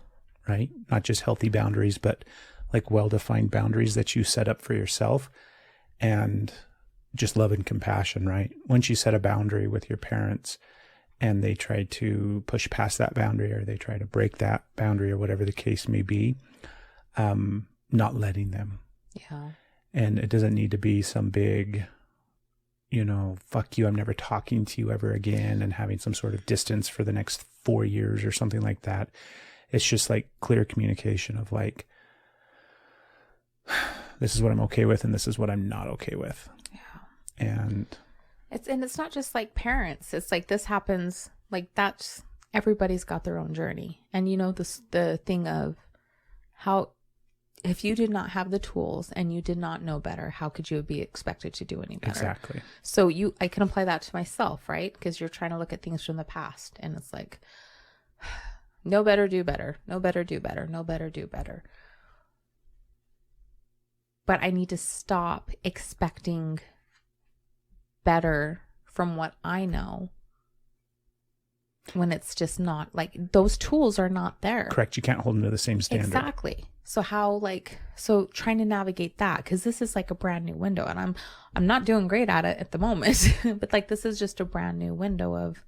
right? Not just healthy boundaries, but like well-defined boundaries that you set up for yourself, and just love and compassion, right? Once you set a boundary with your parents and they try to push past that boundary, or they try to break that boundary, or whatever the case may be, not letting them.
Yeah. And
it doesn't need to be some big, fuck you, I'm never talking to you ever again, and having some sort of distance for the next 4 years or something like that. It's just like clear communication of like, this is what I'm okay with and this is what I'm not okay with. Yeah. And it's not just like parents. It's like this happens, like that's, everybody's got their own journey. And the thing of how, if you did not have the tools and you did not know better, how could you be expected to do any better? Exactly. So
I can apply that to myself, right? Because you're trying to look at things from the past, and it's like, know better, do better. Know better, do better. Know better, do better. But I need to stop expecting better from what I know, when it's just not, like, those tools are not there.
Correct. You can't hold them to the same standard.
Exactly. So so trying to navigate that, because this is like a brand new window, and I'm not doing great at it at the moment, but like this is just a brand new window of.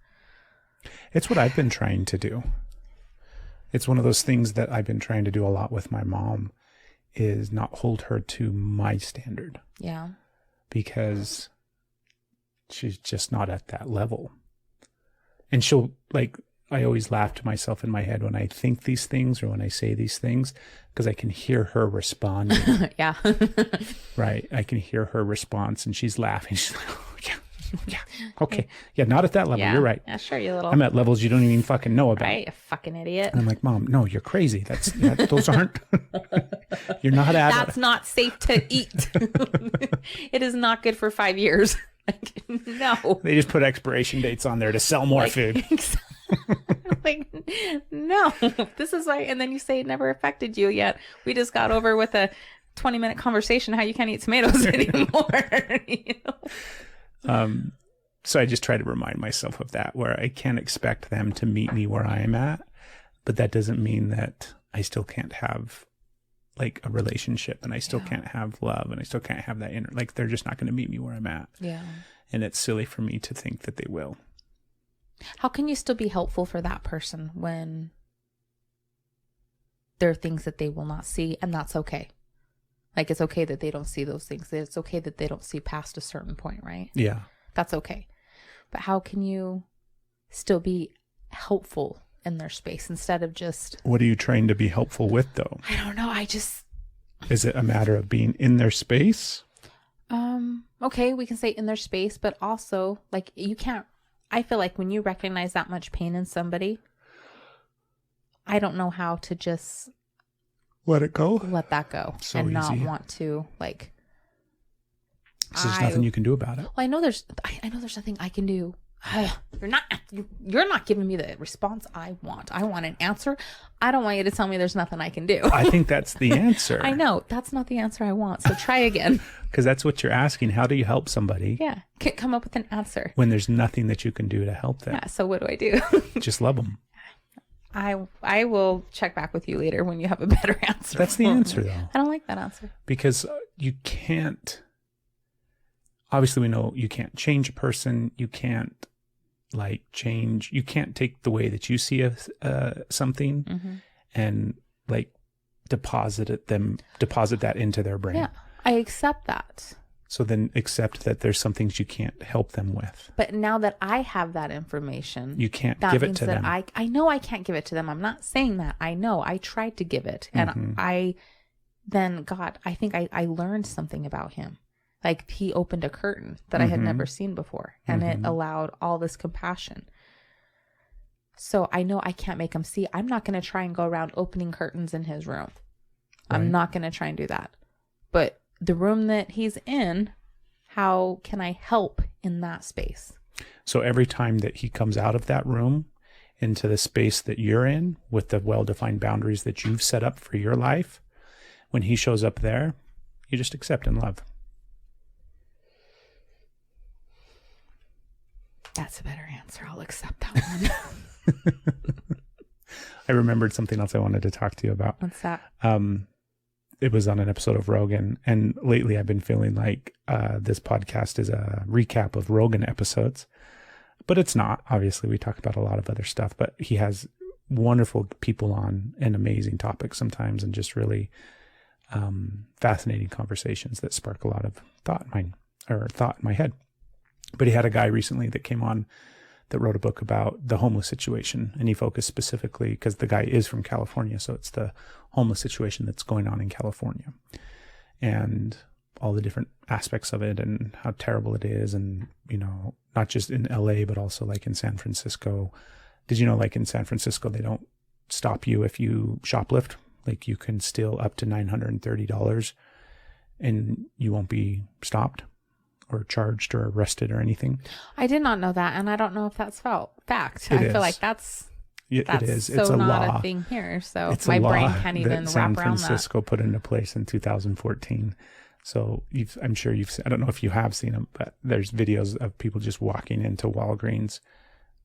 It's what I've been trying to do. It's one of those things that I've been trying to do a lot with my mom, is not hold her to my standard.
Yeah.
Because she's just not at that level. And she'll, like, I always laugh to myself in my head when I think these things or when I say these things, because I can hear her responding.
Yeah.
Right. I can hear her response, and she's laughing. She's like, oh, yeah. Okay. Yeah, not at that level.
Yeah.
You're right.
Yeah, sure, you little.
I'm at levels you don't even fucking know about.
Right, you fucking idiot.
And I'm like, Mom, no, you're crazy. Those aren't. You're not at.
That's not safe to eat. It is not good for 5 years. Like, no.
They just put expiration dates on there to sell more food.
Like, no. This is why. And then you say it never affected you yet. We just got over with a 20-minute conversation how you can't eat tomatoes anymore.
So I just try to remind myself of that, where I can't expect them to meet me where I am at, but that doesn't mean that I still can't have like a relationship, and I still can't have love, and I still can't have that inner, like, they're just not going to meet me where I'm at.
Yeah.
And it's silly for me to think that they will.
How can you still be helpful for that person when there are things that they will not see, and that's okay? Like, it's okay that they don't see those things. It's okay that they don't see past a certain point, right?
Yeah.
That's okay. But how can you still be helpful in their space instead of just...
What are you trying to be helpful with, though?
I don't know.
Is it a matter of being in their space?
Okay, we can say in their space, but also, like, you can't... I feel like when you recognize that much pain in somebody, I don't know how to just...
Let it go?
Let that go.
So
and not
easy.
Want to, like...
So there's nothing you can do about it.
Well, I know there's nothing I can do. You're not giving me the response I want. I want an answer. I don't want you to tell me there's nothing I can do.
I think that's the answer.
I know that's not the answer I want. So try again.
Because that's what you're asking. How do you help somebody?
Yeah. Can't come up with an answer
when there's nothing that you can do to help them.
Yeah. So what do I do?
Just love them.
I will check back with you later when you have a better answer.
That's the answer, though.
I don't like that answer.
Because you can't. Obviously, we know you can't change a person. You can't you can't take the way that you see something and like deposit that into their brain.
Yeah, I accept that.
So then accept that there's some things you can't help them with.
But now that I have that information,
you can't give it to them.
I know I can't give it to them. I'm not saying that. I know I tried to give it, and I think I learned something about him. Like, he opened a curtain that I had never seen before, and it allowed all this compassion. So I know I can't make him see. I'm not going to try and go around opening curtains in his room. Right. I'm not going to try and do that. But the room that he's in, how can I help in that space?
So every time that he comes out of that room into the space that you're in with the well-defined boundaries that you've set up for your life, when he shows up there, you just accept and love.
That's a better answer. I'll accept that one.
I remembered something else I wanted to talk to you about.
What's that?
It was on an episode of Rogan, and lately I've been feeling like this podcast is a recap of Rogan episodes, but it's not. Obviously, we talk about a lot of other stuff, but he has wonderful people on and amazing topics sometimes, and just really fascinating conversations that spark a lot of thought in my head. But he had a guy recently that came on that wrote a book about the homeless situation, and he focused specifically, because the guy is from California, so it's the homeless situation that's going on in California and all the different aspects of it and how terrible it is. And, you know, not just in LA, but also like in San Francisco. Did you know, like in San Francisco, they don't stop you if you shoplift? Like you can steal up to $930 and you won't be stopped or charged or arrested or anything.
I did not know that, and I don't know if that's fact. I feel like that's
it is.
So
it's a
not
law.
a thing here. So
it's
my
a law
brain can't even
that San
wrap around
Francisco put into place in 2014. So I'm sure you've seen, I don't know if you have seen them, but there's videos of people just walking into Walgreens,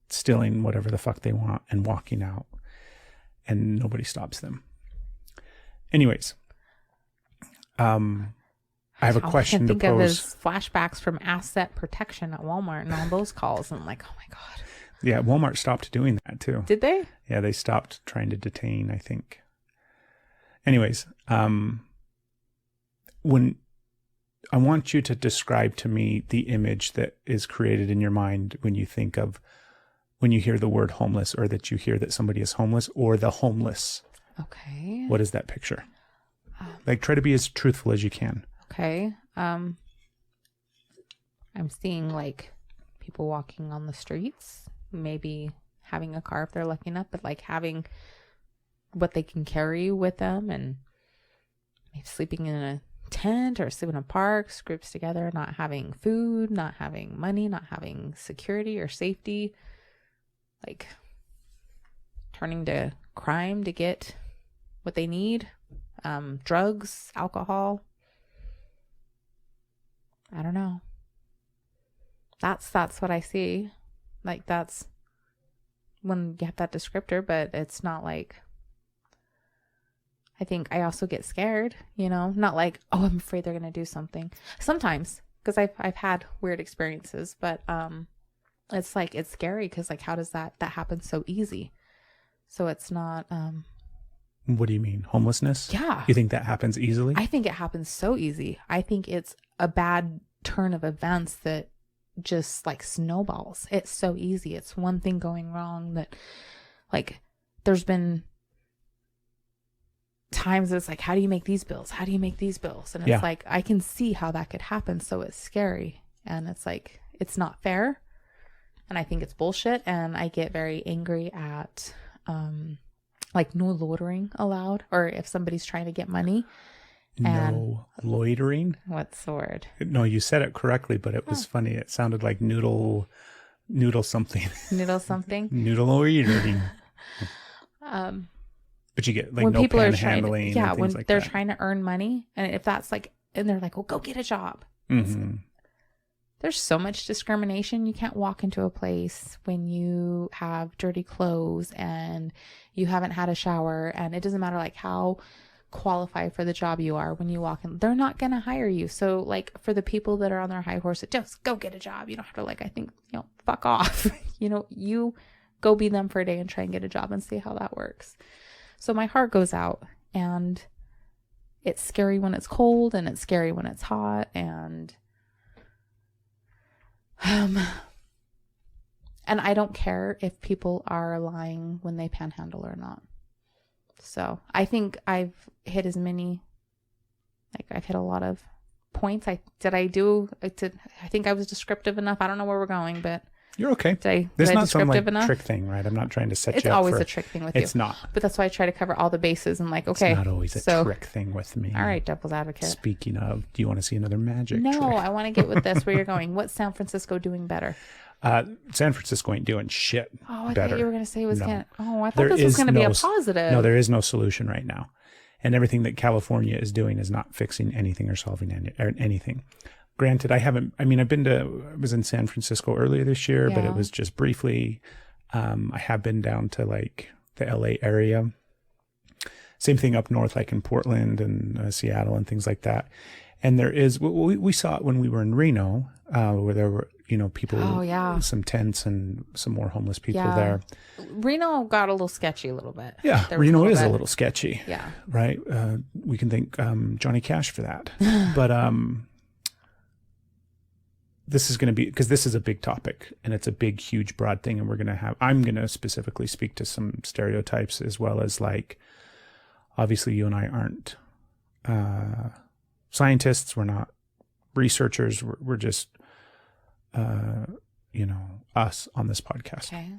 stealing whatever the fuck they want and walking out, and nobody stops them. Anyways, I have a question to pose. I can think of his
flashbacks from asset protection at Walmart and all those calls. And I'm like, oh my God.
Yeah, Walmart stopped doing that too.
Did they?
Yeah, they stopped trying to detain, I think. Anyways, when I want you to describe to me the image that is created in your mind when you think of, when you hear the word homeless, or that you hear that somebody is homeless, or the homeless.
Okay.
What is that picture? Like, try to be as truthful as you can.
Okay. I'm seeing like people walking on the streets, maybe having a car if they're lucky enough, but like having what they can carry with them, and maybe sleeping in a tent or sleeping in parks, groups together, not having food, not having money, not having security or safety, like turning to crime to get what they need, drugs, alcohol. I don't know. That's what I see. Like, that's when you have that descriptor, but it's not like, I think I also get scared, you know, not like, oh, I'm afraid they're going to do something sometimes, because I've had weird experiences, but it's like, it's scary because like, how does that happen so easy? So it's not,
what do you mean? Homelessness?
Yeah.
You think that happens easily?
I think it happens so easy. I think it's a bad turn of events that just like snowballs. It's so easy. It's one thing going wrong that, like, there's been times it's like, how do you make these bills? How do you make these bills? And it's like, I can see how that could happen. So it's scary. And it's like, it's not fair. And I think it's bullshit. And I get very angry at, like, no loitering allowed, or if somebody's trying to get money.
No loitering?
What's the word?
No, you said it correctly, but it was funny. It sounded like noodle something.
Noodle something?
Noodle loitering. But you get like
when
no
people are
panhandling.
Yeah, when
like
they're
that.
trying to earn money, and if that's like, and they're like, well, go get a job.
Mm-hmm.
There's so much discrimination. You can't walk into a place when you have dirty clothes and you haven't had a shower, and it doesn't matter like how qualified for the job you are. When you walk in, they're not going to hire you. So like, for the people that are on their high horse, just go get a job. You don't have to, like, I think, you know, fuck off. You know, you go be them for a day and try and get a job and see how that works. So my heart goes out, and it's scary when it's cold, and it's scary when it's hot, and I don't care if people are lying when they panhandle or not. So I think I've hit as many, like, I've hit a lot of points. I think I was descriptive enough. I don't know where we're going, but
you're okay.
There's
not some like trick thing, right? I'm not trying to set you up.
It's always a trick thing with you.
It's not.
But that's why I try to cover all the bases. And like, okay.
It's not always a trick thing with me.
All right, devil's advocate.
Speaking of, do you want to see another magic trick?
No, I want to get with this where you're going. What's San Francisco doing better?
San Francisco ain't doing shit
Oh, I
better.
thought you were going to say it was
No.
going to... Oh, I thought
There
this was
is
going to be a
no-
positive.
No, there is no solution right now. And everything that California is doing is not fixing anything or solving anything. Granted, I was in San Francisco earlier this year, but
Yeah.
it was just briefly. I have been down to like the LA area. Same thing up north, like in Portland and Seattle and things like that. And there is, we saw it when we were in Reno, where there were, people,
Oh, yeah.
some tents and some more homeless people
Yeah.
there.
Reno got a little sketchy a little bit.
Yeah,
There was
Reno is
bit.
a little sketchy.
Yeah.
Right? We can thank Johnny Cash for that. But this is going to be, because this is a big topic and it's a big, huge, broad thing. And I'm going to specifically speak to some stereotypes as well as like, obviously you and I aren't scientists. We're not researchers. We're just, us on this podcast.
Okay.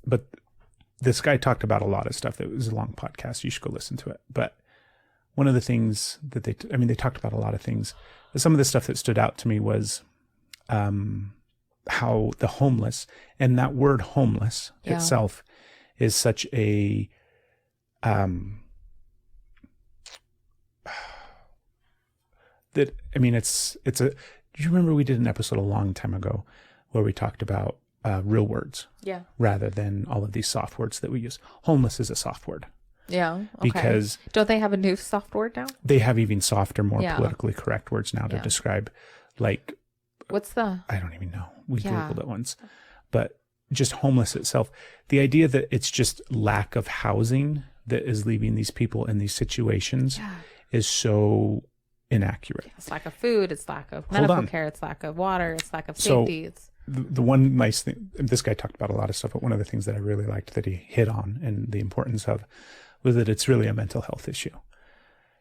But this guy talked about a lot of stuff. That was a long podcast. You should go listen to it. But one of the things that they talked about a lot of things. But some of the stuff that stood out to me was how the homeless, and that word homeless itself is such a do you remember we did an episode a long time ago where we talked about real words rather than all of these soft words that we use? Homeless is a soft word.
Yeah. Okay.
Because
don't they have a new soft word now?
they have even softer, more politically correct words now to describe, like,
What's the...
I don't even know. We Googled it once. But just homeless itself, the idea that it's just lack of housing that is leaving these people in these situations is so inaccurate.
It's lack of food. It's lack of medical care. It's lack of water. It's lack of safety.
The one nice thing, this guy talked about a lot of stuff, but one of the things that I really liked that he hit on and the importance of was that it's really a mental health issue.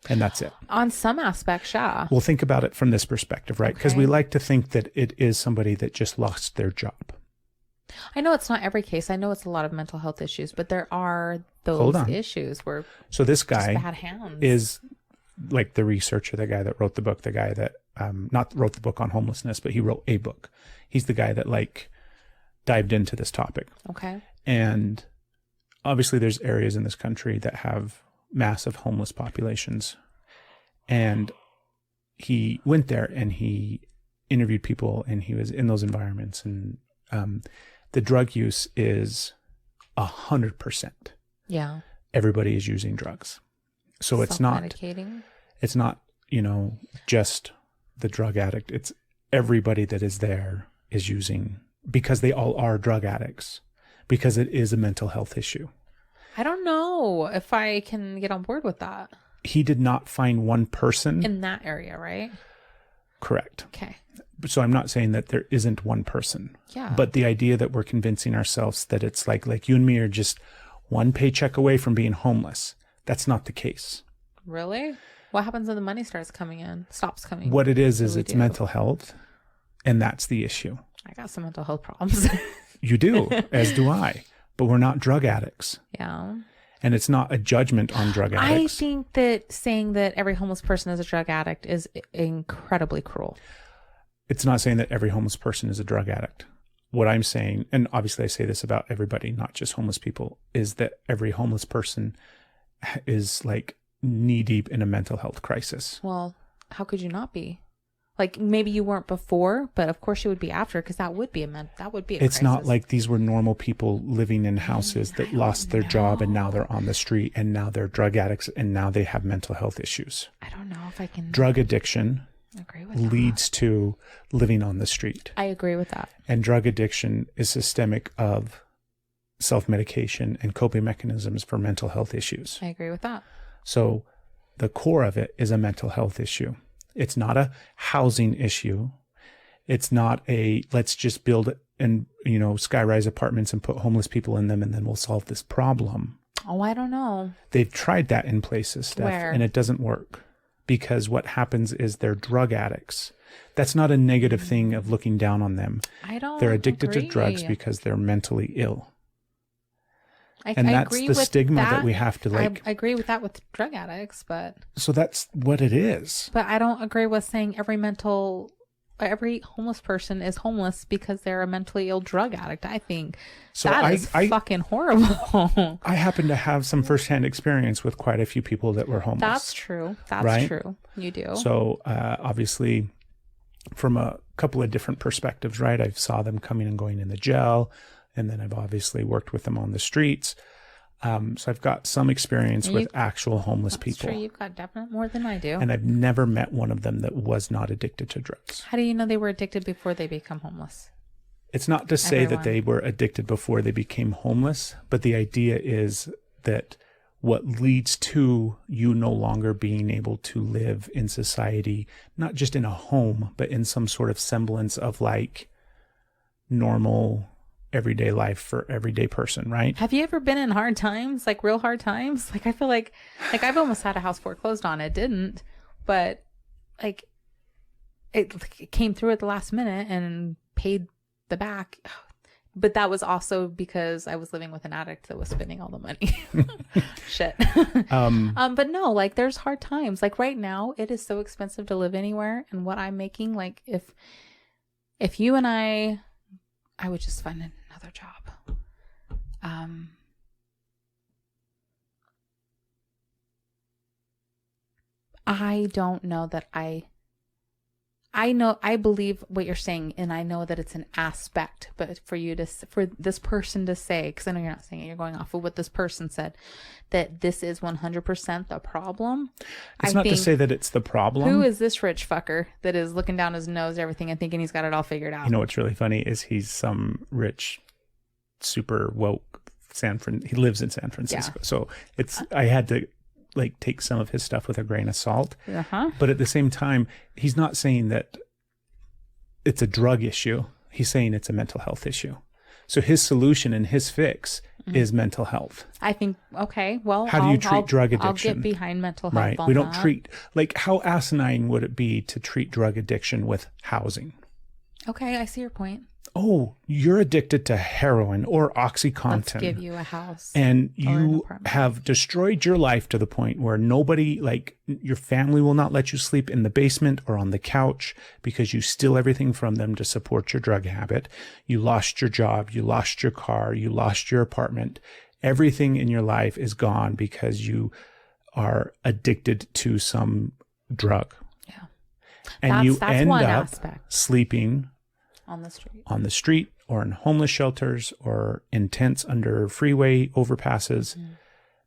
And that's it.
On some aspects, yeah.
Well, think about it from this perspective, right? Because we like to think that it is somebody that just lost their job.
I know it's not every case. I know it's a lot of mental health issues, but there are those issues where
so this guy
just bad hands.
is like the researcher, the guy that wrote the book, the guy that not wrote the book on homelessness, but he wrote a book. He's the guy that like dived into this topic.
Okay.
And obviously there's areas in this country that have massive homeless populations. And he went there and he interviewed people and he was in those environments. And the drug use is 100%.
Yeah.
Everybody is using drugs. So it's not, just the drug addict. It's everybody that is there is using, because they all are drug addicts, because it is a mental health issue.
I don't know if I can get on board with that.
He did not find one person
in that area, right?
Correct.
Okay.
So I'm not saying that there isn't one person.
Yeah.
But the idea that we're convincing ourselves that it's like you and me are just one paycheck away from being homeless. That's not the case.
Really? What happens when the money stops coming in?
What it is it's mental health. And that's the issue.
I got some mental health problems.
You do, as do I. But we're not drug addicts.
Yeah.
And it's not a judgment on drug addicts.
I think that saying that every homeless person is a drug addict is incredibly cruel.
It's not saying that every homeless person is a drug addict. What I'm saying, and obviously I say this about everybody, not just homeless people, is that every homeless person is like knee deep in a mental health crisis.
Well, how could you not be? Like maybe you weren't before, but of course you would be after, because that would be a
It's
crisis.
not like these were normal people living in houses that lost their job and now they're on the street and now they're drug addicts and now they have mental health issues.
I don't know if I can.
Drug addiction
agree with
leads to living on the street.
I agree with that.
And drug addiction is systemic of self-medication and coping mechanisms for mental health issues.
I agree with that.
So the core of it is a mental health issue. It's not a housing issue. It's not a let's just build and skyrise apartments and put homeless people in them and then we'll solve this problem.
Oh, I don't know.
They've tried that in places, Steph, and it doesn't work because what happens is they're drug addicts. That's not a negative thing of looking down on them. They're addicted to drugs because they're mentally ill. And that's the stigma that we have to
I agree with that with drug addicts, but...
So that's what it is.
But I don't agree with saying every mental every homeless person is homeless because they're a mentally ill drug addict. I think
so
that is fucking horrible.
I happen to have some firsthand experience with quite a few people that were homeless.
That's true. That's
right?
true. You do.
So obviously, from a couple of different perspectives, right? I saw them coming and going in the jail, and then I've obviously worked with them on the streets. So I've got some experience with actual homeless people.
True. You've got definitely more than I do.
And I've never met one of them that was not addicted to drugs.
How do you know they were addicted before they become homeless?
It's not to say that they were addicted before they became homeless, but the idea is that what leads to you no longer being able to live in society, not just in a home, but in some sort of semblance of like normal everyday life for everyday person, right?
Have you ever been in hard times, like real hard times? Like I feel like I've almost had a house foreclosed on. It didn't, but like it came through at the last minute and paid the back. But that was also because I was living with an addict that was spending all the money. Shit. But no, like there's hard times. Like right now, it is so expensive to live anywhere, and what I'm making, like if you and I would just find another job. I don't know that I believe what you're saying, and I know that it's an aspect, but for this person to say, because I know you're not saying it, you're going off of what this person said, that this is 100% the problem.
It's not to say that it's the problem.
Who is this rich fucker that is looking down his nose, everything, and thinking he's got it all figured out?
You know what's really funny is he's some rich, super woke he lives in San Francisco. Yeah. So I had to like take some of his stuff with a grain of salt. But at the same time, he's not saying that it's a drug issue. He's saying it's a mental health issue. So his solution and his fix is mental health.
I think, okay, well,
how do you treat drug addiction?
I'll get behind mental health.
Right. We don't treat, like, how asinine would it be to treat drug addiction with housing?
Okay, I see your point.
Oh, you're addicted to heroin or OxyContin.
Let's give you a house.
And you have destroyed your life to the point where nobody, like your family, will not let you sleep in the basement or on the couch because you steal everything from them to support your drug habit. You lost your job. You lost your car. You lost your apartment. Everything in your life is gone because you are addicted to some drug. Yeah. And you end up sleeping on the street or in homeless shelters or in tents under freeway overpasses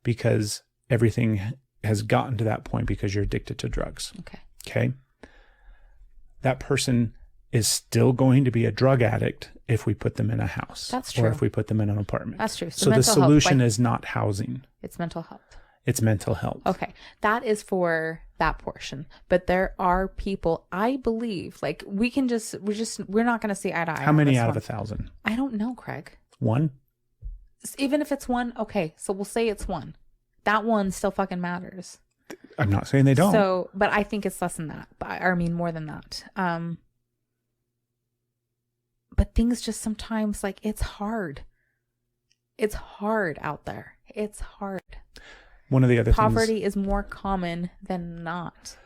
because everything has gotten to that point because you're addicted to drugs. Okay. That person is still going to be a drug addict if we put them in a house. That's true. Or if we put them in an apartment.
That's true.
So the solution is not housing.
It's mental health.
It's mental health.
Okay. That is for that portion. But there are people, I believe, like we're not going to see eye to eye.
How many out of 1,000?
I don't know, Craig.
One?
Even if it's one, okay. So we'll say it's one. That one still fucking matters.
I'm not saying they don't.
So, but I think it's less than that. I mean, more than that. But things just sometimes, like, it's hard. It's hard out there. It's hard.
One of the other
poverty is more common than not.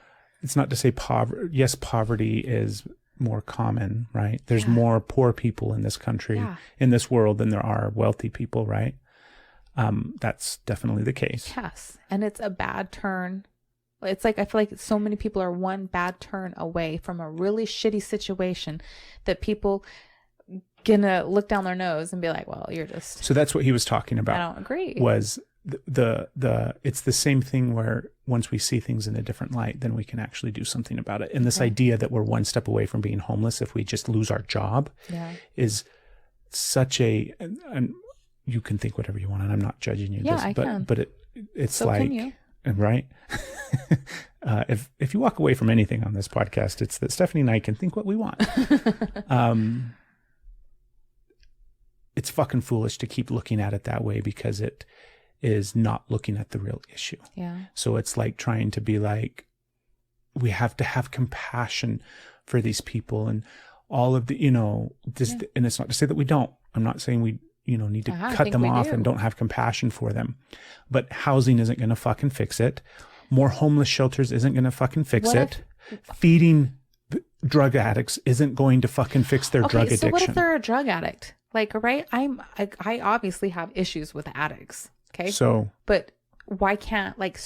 It's not to say poverty. Yes, poverty is more common, right? There's more poor people in this country, in this world, than there are wealthy people, right? That's definitely the case.
Yes. And it's a bad turn. It's like, I feel like so many people are one bad turn away from a really shitty situation that people gonna look down their nose and be like, well, you're just.
So that's what he was talking about.
I don't agree.
Was it's the same thing where once we see things in a different light, then we can actually do something about it. And this idea that we're one step away from being homeless if we just lose our job is such and you can think whatever you want, and I'm not judging you. But it's so like, right? If you walk away from anything on this podcast, it's that Stephanie and I can think what we want. It's fucking foolish to keep looking at it that way because it is not looking at the real issue. Yeah. So it's like trying to be like, we have to have compassion for these people and all of the, and it's not to say that we don't. I'm not saying we, need to cut them off and don't have compassion for them. But housing isn't going to fucking fix it. More homeless shelters isn't going to fucking fix it. Feeding drug addicts isn't going to fucking fix their drug addiction.
So what if they're a drug addict? Like, right? I obviously have issues with addicts. Okay. But why can't, like,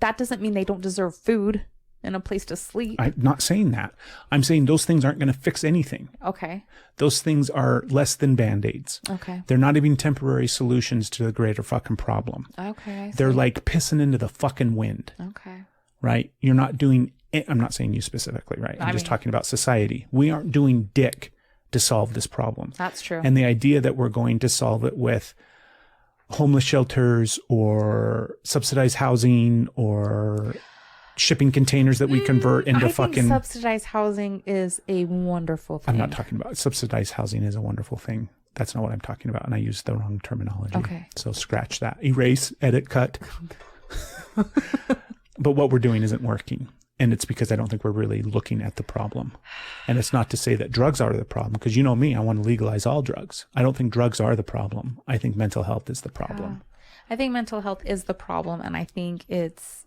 that doesn't mean they don't deserve food and a place to sleep.
I'm not saying that. I'm saying those things aren't going to fix anything.
Okay.
Those things are less than Band-Aids.
Okay.
They're not even temporary solutions to the greater fucking problem.
Okay.
They're like pissing into the fucking wind.
Okay.
Right? You're not doing it. I'm not saying you specifically, right? I'm just talking about society. We aren't doing dick to solve this problem.
That's true.
And the idea that we're going to solve it with homeless shelters or subsidized housing or shipping containers that we convert into fucking
subsidized housing is a wonderful thing.
I'm not talking about subsidized housing is a wonderful thing. That's not what I'm talking about. And I used the wrong terminology.
Okay.
So scratch that. Erase, edit, cut. But what we're doing isn't working. And it's because I don't think we're really looking at the problem. And it's not to say that drugs are the problem, because you know me, I want to legalize all drugs. I don't think drugs are the problem. I think mental health is the problem.
I think mental health is the problem. And I think it's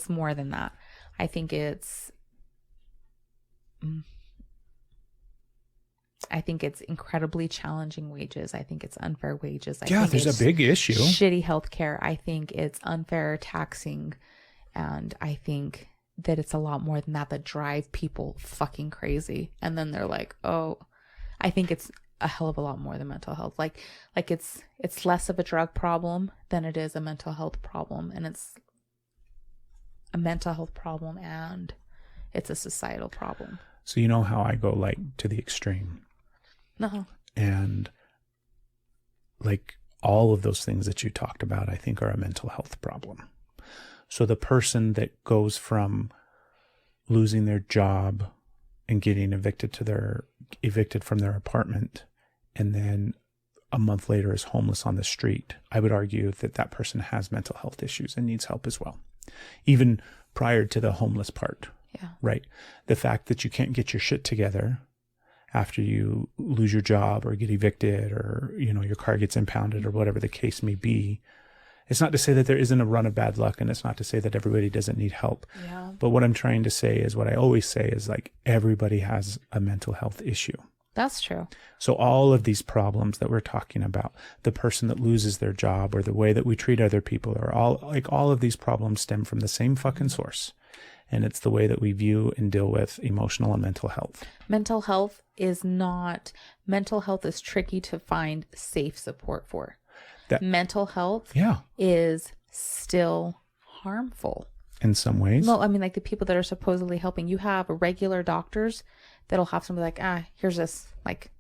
more than that. I think it's incredibly challenging wages. I think it's unfair wages. I think
there's a big issue.
Shitty healthcare. I think it's unfair taxing. And I think that it's a lot more than that drive people fucking crazy. And then they're like, oh, I think it's a hell of a lot more than mental health. Like it's less of a drug problem than it is a mental health problem. And it's a mental health problem and it's a societal problem.
So you know how I go like to the extreme.
No.
And like all of those things that you talked about, I think are a mental health problem. So the person that goes from losing their job and getting evicted from their apartment, and then a month later is homeless on the street, I would argue that that person has mental health issues and needs help as well. Even prior to the homeless part.
Yeah.
Right. The fact that you can't get your shit together after you lose your job or get evicted or, you know, your car gets impounded or whatever the case may be. It's not to say that there isn't a run of bad luck, and it's not to say that everybody doesn't need help.
Yeah.
But what I'm trying to say is what I always say is like everybody has a mental health issue.
That's true.
So all of these problems that we're talking about, the person that loses their job or the way that we treat other people, are all of these problems stem from the same fucking source. And it's the way that we view and deal with emotional and mental health. Mental health
is tricky to find safe support for. Mental health is still harmful.
In some ways.
No, I mean, like the people that are supposedly helping, you have regular doctors that'll have somebody like, here's this like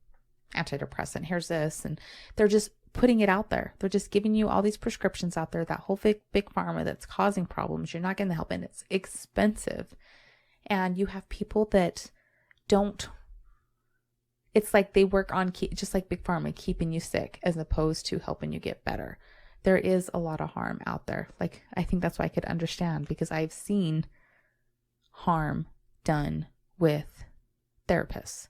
antidepressant, here's this. And they're just putting it out there. They're just giving you all these prescriptions out there, that whole big pharma that's causing problems. You're not getting the help, and it's expensive. And you have people that don't, it's like they work on, just like big pharma, keeping you sick as opposed to helping you get better. There is a lot of harm out there. Like, I think that's why I could understand, because I've seen harm done with therapists.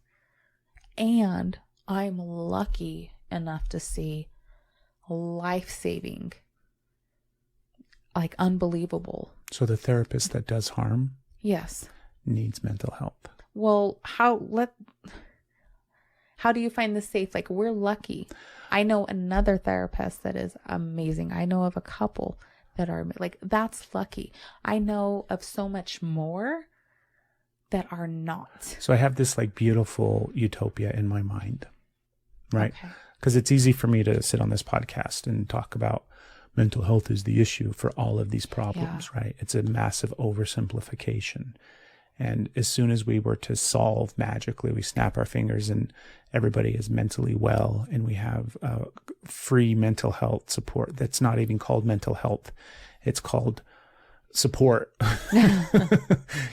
And I'm lucky enough to see life-saving, like unbelievable.
So the therapist that does harm,
yes,
needs mental health.
Well, how do you find this safe? Like, we're lucky. I know another therapist that is amazing. I know of a couple that are like, that's lucky. I know of so much more that are not.
So I have this like beautiful utopia in my mind, right?
Okay.
Because it's easy for me to sit on this podcast and talk about mental health is the issue for all of these problems, right? It's a massive oversimplification. And as soon as we were to solve magically, we snap our fingers and everybody is mentally well, and we have free mental health support that's not even called mental health. It's called support.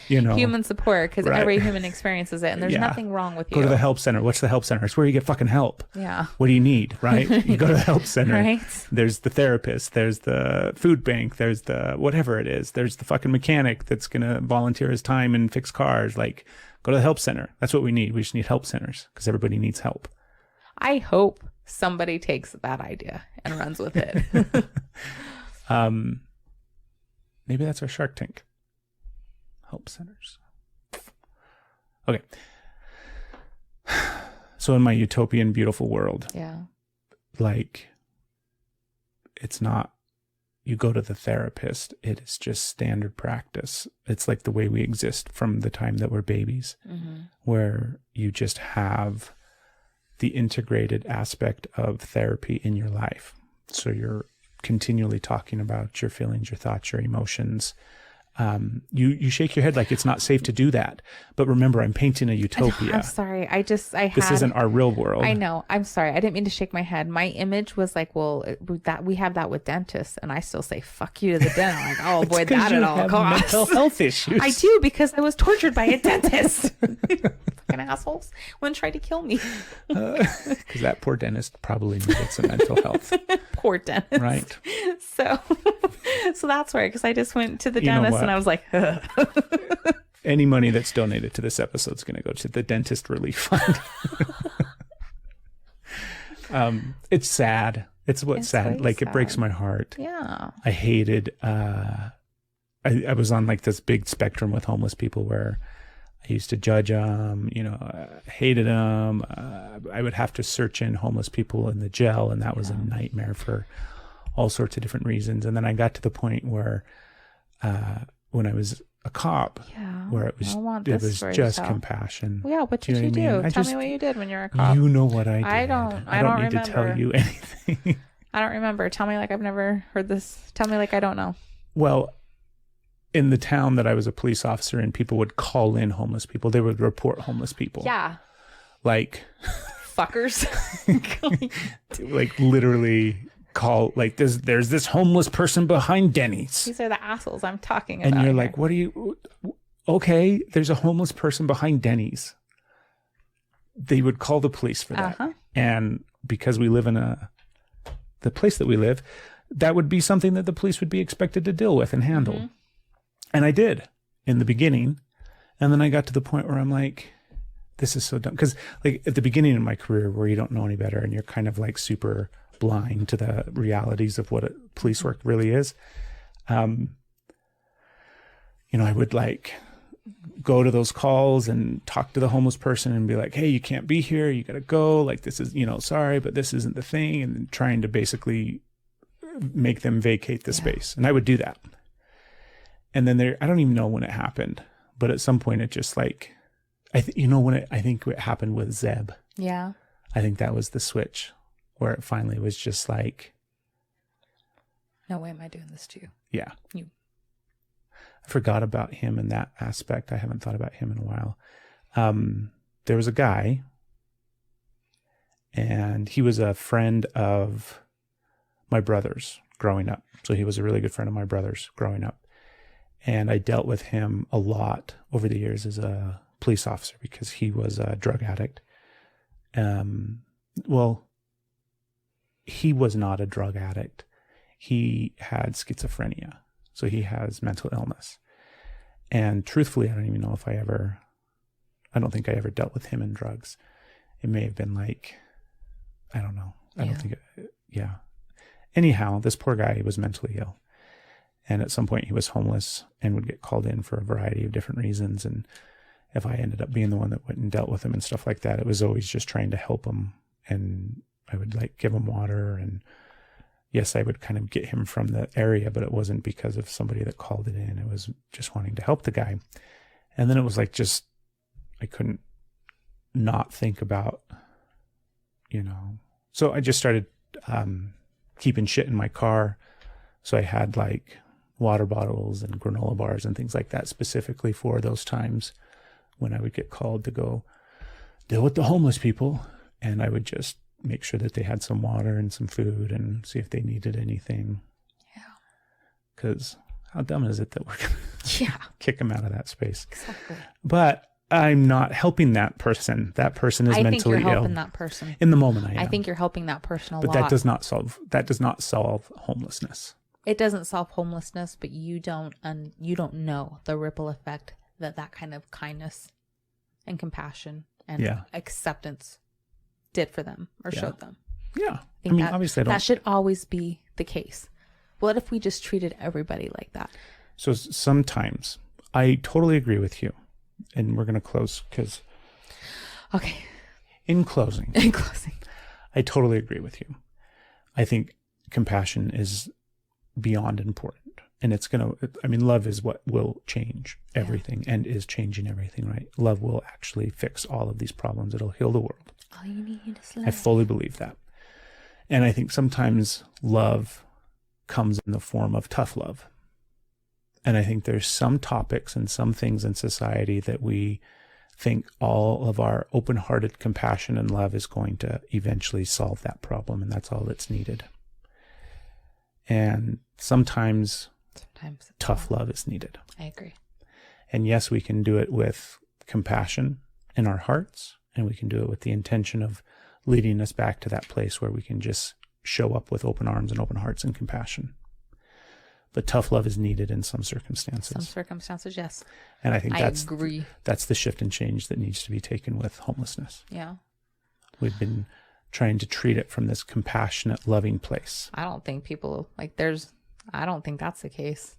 You know,
human support, because every human experiences it, and there's nothing wrong with you.
Go to the help center. What's the help center? It's where you get fucking help.
Yeah.
What do you need, right? You go to the help center.
Right.
There's the therapist, there's the food bank, there's the whatever it is, there's the fucking mechanic that's gonna volunteer his time and fix cars. Like, go to the help center. That's what we need. We just need help centers because everybody needs help.
I hope somebody takes that idea and runs with it.
Maybe that's our Shark Tank. help centers. Okay. So in my utopian, beautiful world, like, it's not, you go to the therapist. It is just standard practice. It's like the way we exist from the time that we're babies, where you just have the integrated aspect of therapy in your life. So you're continually talking about your feelings, your thoughts, your emotions. You shake your head like it's not safe to do that. But remember, I'm painting a utopia.
I'm sorry. This
isn't our real world.
I know. I'm sorry. I didn't mean to shake my head. My image was like, well, that we have that with dentists, and I still say "fuck you" to the dentist. I'm like, I'll avoid that at all costs.
Mental health issues.
I do, because I was tortured by a dentist. Fucking assholes. One tried to kill me.
Because that poor dentist probably needed some mental health.
Poor dentist.
Right.
So that's why, because I just went to the dentist and I was like,
any money that's donated to this episode is going to go to the dentist relief fund. It's sad. It's sad. Like, it breaks my heart.
Yeah.
I hated, I was on like this big spectrum with homeless people where I used to judge them, I hated them. I would have to search in homeless people in the jail, and that was a nightmare for all sorts of different reasons. And then I got to the point where, when I was a cop, where it was just compassion.
Yeah, what did you do? Tell me what you did when you were a cop.
You know what I did. I don't need
remember
to tell you anything.
I don't remember. Tell me like I've never heard this. Tell me like I don't know.
Well, in the town that I was a police officer in, people would call in homeless people. They would report homeless people.
Yeah.
Like
fuckers.
Like literally call, like, there's this homeless person behind Denny's.
These are the assholes I'm talking about.
And you're like, what are you? Okay, there's a homeless person behind Denny's. They would call the police for that. And because we live in the place that we live, that would be something that the police would be expected to deal with and handle. And I did in the beginning. And then I got to the point where I'm like, this is so dumb. Because like at the beginning of my career, where you don't know any better and you're kind of like super blind to the realities of what police work really is. I would like go to those calls and talk to the homeless person and be like, hey, you can't be here. You got to go. Like, this is, sorry, but this isn't the thing. And trying to basically make them vacate the space. And I would do that. And then I don't even know when it happened, but at some point it just like, I think it happened with Zeb.
Yeah.
I think that was the switch where it finally was just like,
no way am I doing this to you.
Yeah.
You.
I forgot about him in that aspect. I haven't thought about him in a while. There was a guy, and he was a friend of my brother's growing up. So he was a really good friend of my brother's growing up. And I dealt with him a lot over the years as a police officer because he was a drug addict. Well, he was not a drug addict. He had schizophrenia. So he has mental illness. And truthfully, I don't even know if I don't think I ever dealt with him in drugs. It may have been like, I don't know. I don't think yeah. Anyhow, this poor guy was mentally ill. And at some point he was homeless and would get called in for a variety of different reasons. And if I ended up being the one that went and dealt with him and stuff like that, it was always just trying to help him. And I would like give him water. And yes, I would kind of get him from the area, but it wasn't because of somebody that called it in. It was just wanting to help the guy. And then it was like, I couldn't not think about, so I just started keeping shit in my car. So I had like water bottles and granola bars and things like that specifically for those times when I would get called to go deal with the homeless people. And I would just make sure that they had some water and some food and see if they needed anything. Yeah. Because how dumb is it that we're going to kick them out of that space?
Exactly.
But I'm not helping that person. That person is mentally ill. I think you're helping
that person.
In the moment, I am.
I think you're helping that person a lot.
But that does not solve homelessness.
It doesn't solve homelessness, but you don't know the ripple effect that kind of kindness and compassion and acceptance did for them or showed them.
Yeah. I mean, obviously
that should always be the case. What if we just treated everybody like that?
So sometimes I totally agree with you. And we're going to close because...
Okay.
In closing. I totally agree with you. I think compassion is beyond important. And it's going to, I mean, love is what will change everything and is changing everything, right? Love will actually fix all of these problems. It'll heal the world.
All you need is love.
I fully believe that. And I think sometimes love comes in the form of tough love. And I think there's some topics and some things in society that we think all of our open-hearted compassion and love is going to eventually solve that problem. And that's all that's needed. And sometimes tough love is needed.
I agree.
And yes, we can do it with compassion in our hearts, and we can do it with the intention of leading us back to that place where we can just show up with open arms and open hearts and compassion. But tough love is needed in some circumstances.
Some circumstances, yes.
And I think
I agree.
That's the shift and change that needs to be taken with homelessness.
Yeah.
We've been trying to treat it from this compassionate, loving place.
I don't think people I don't think that's the case.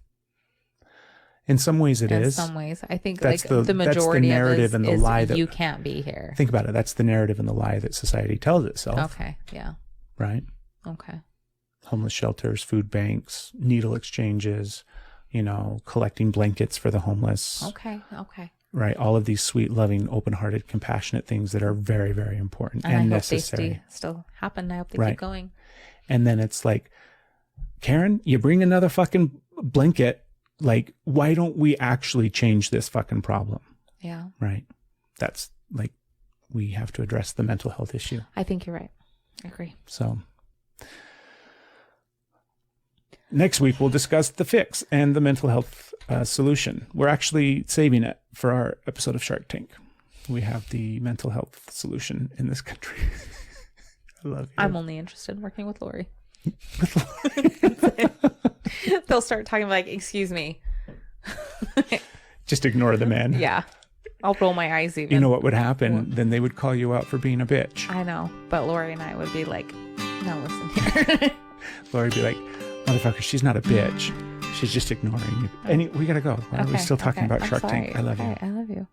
In some ways it is.
In some ways. I think
that's
the majority
that's the narrative
of
and the lie that
you can't be here.
Think about it. That's the narrative and the lie that society tells itself.
Okay. Yeah.
Right?
Okay.
Homeless shelters, food banks, needle exchanges, collecting blankets for the homeless.
Okay.
Right? All of these sweet, loving, open-hearted, compassionate things that are very, very important and necessary.
I hope they still happen. I hope they keep going.
And then it's like, Karen, you bring another fucking blanket. Like, why don't we actually change this fucking problem?
Yeah.
Right? That's like, we have to address the mental health issue.
I think you're right. I agree.
So next week, we'll discuss the fix and the mental health solution. We're actually saving it for our episode of Shark Tank. We have the mental health solution in this country. I love you.
I'm only interested in working with Lori. They'll start talking like, excuse me.
Just ignore the man.
Yeah. I'll roll my eyes even.
You know what would happen? Then they would call you out for being a bitch.
I know. But Lori and I would be like, no, listen here.
Lori would be like, motherfucker, she's not a bitch. She's just ignoring you. We gotta go. Why are we still talking about Shark Tank? I love you.
I love you.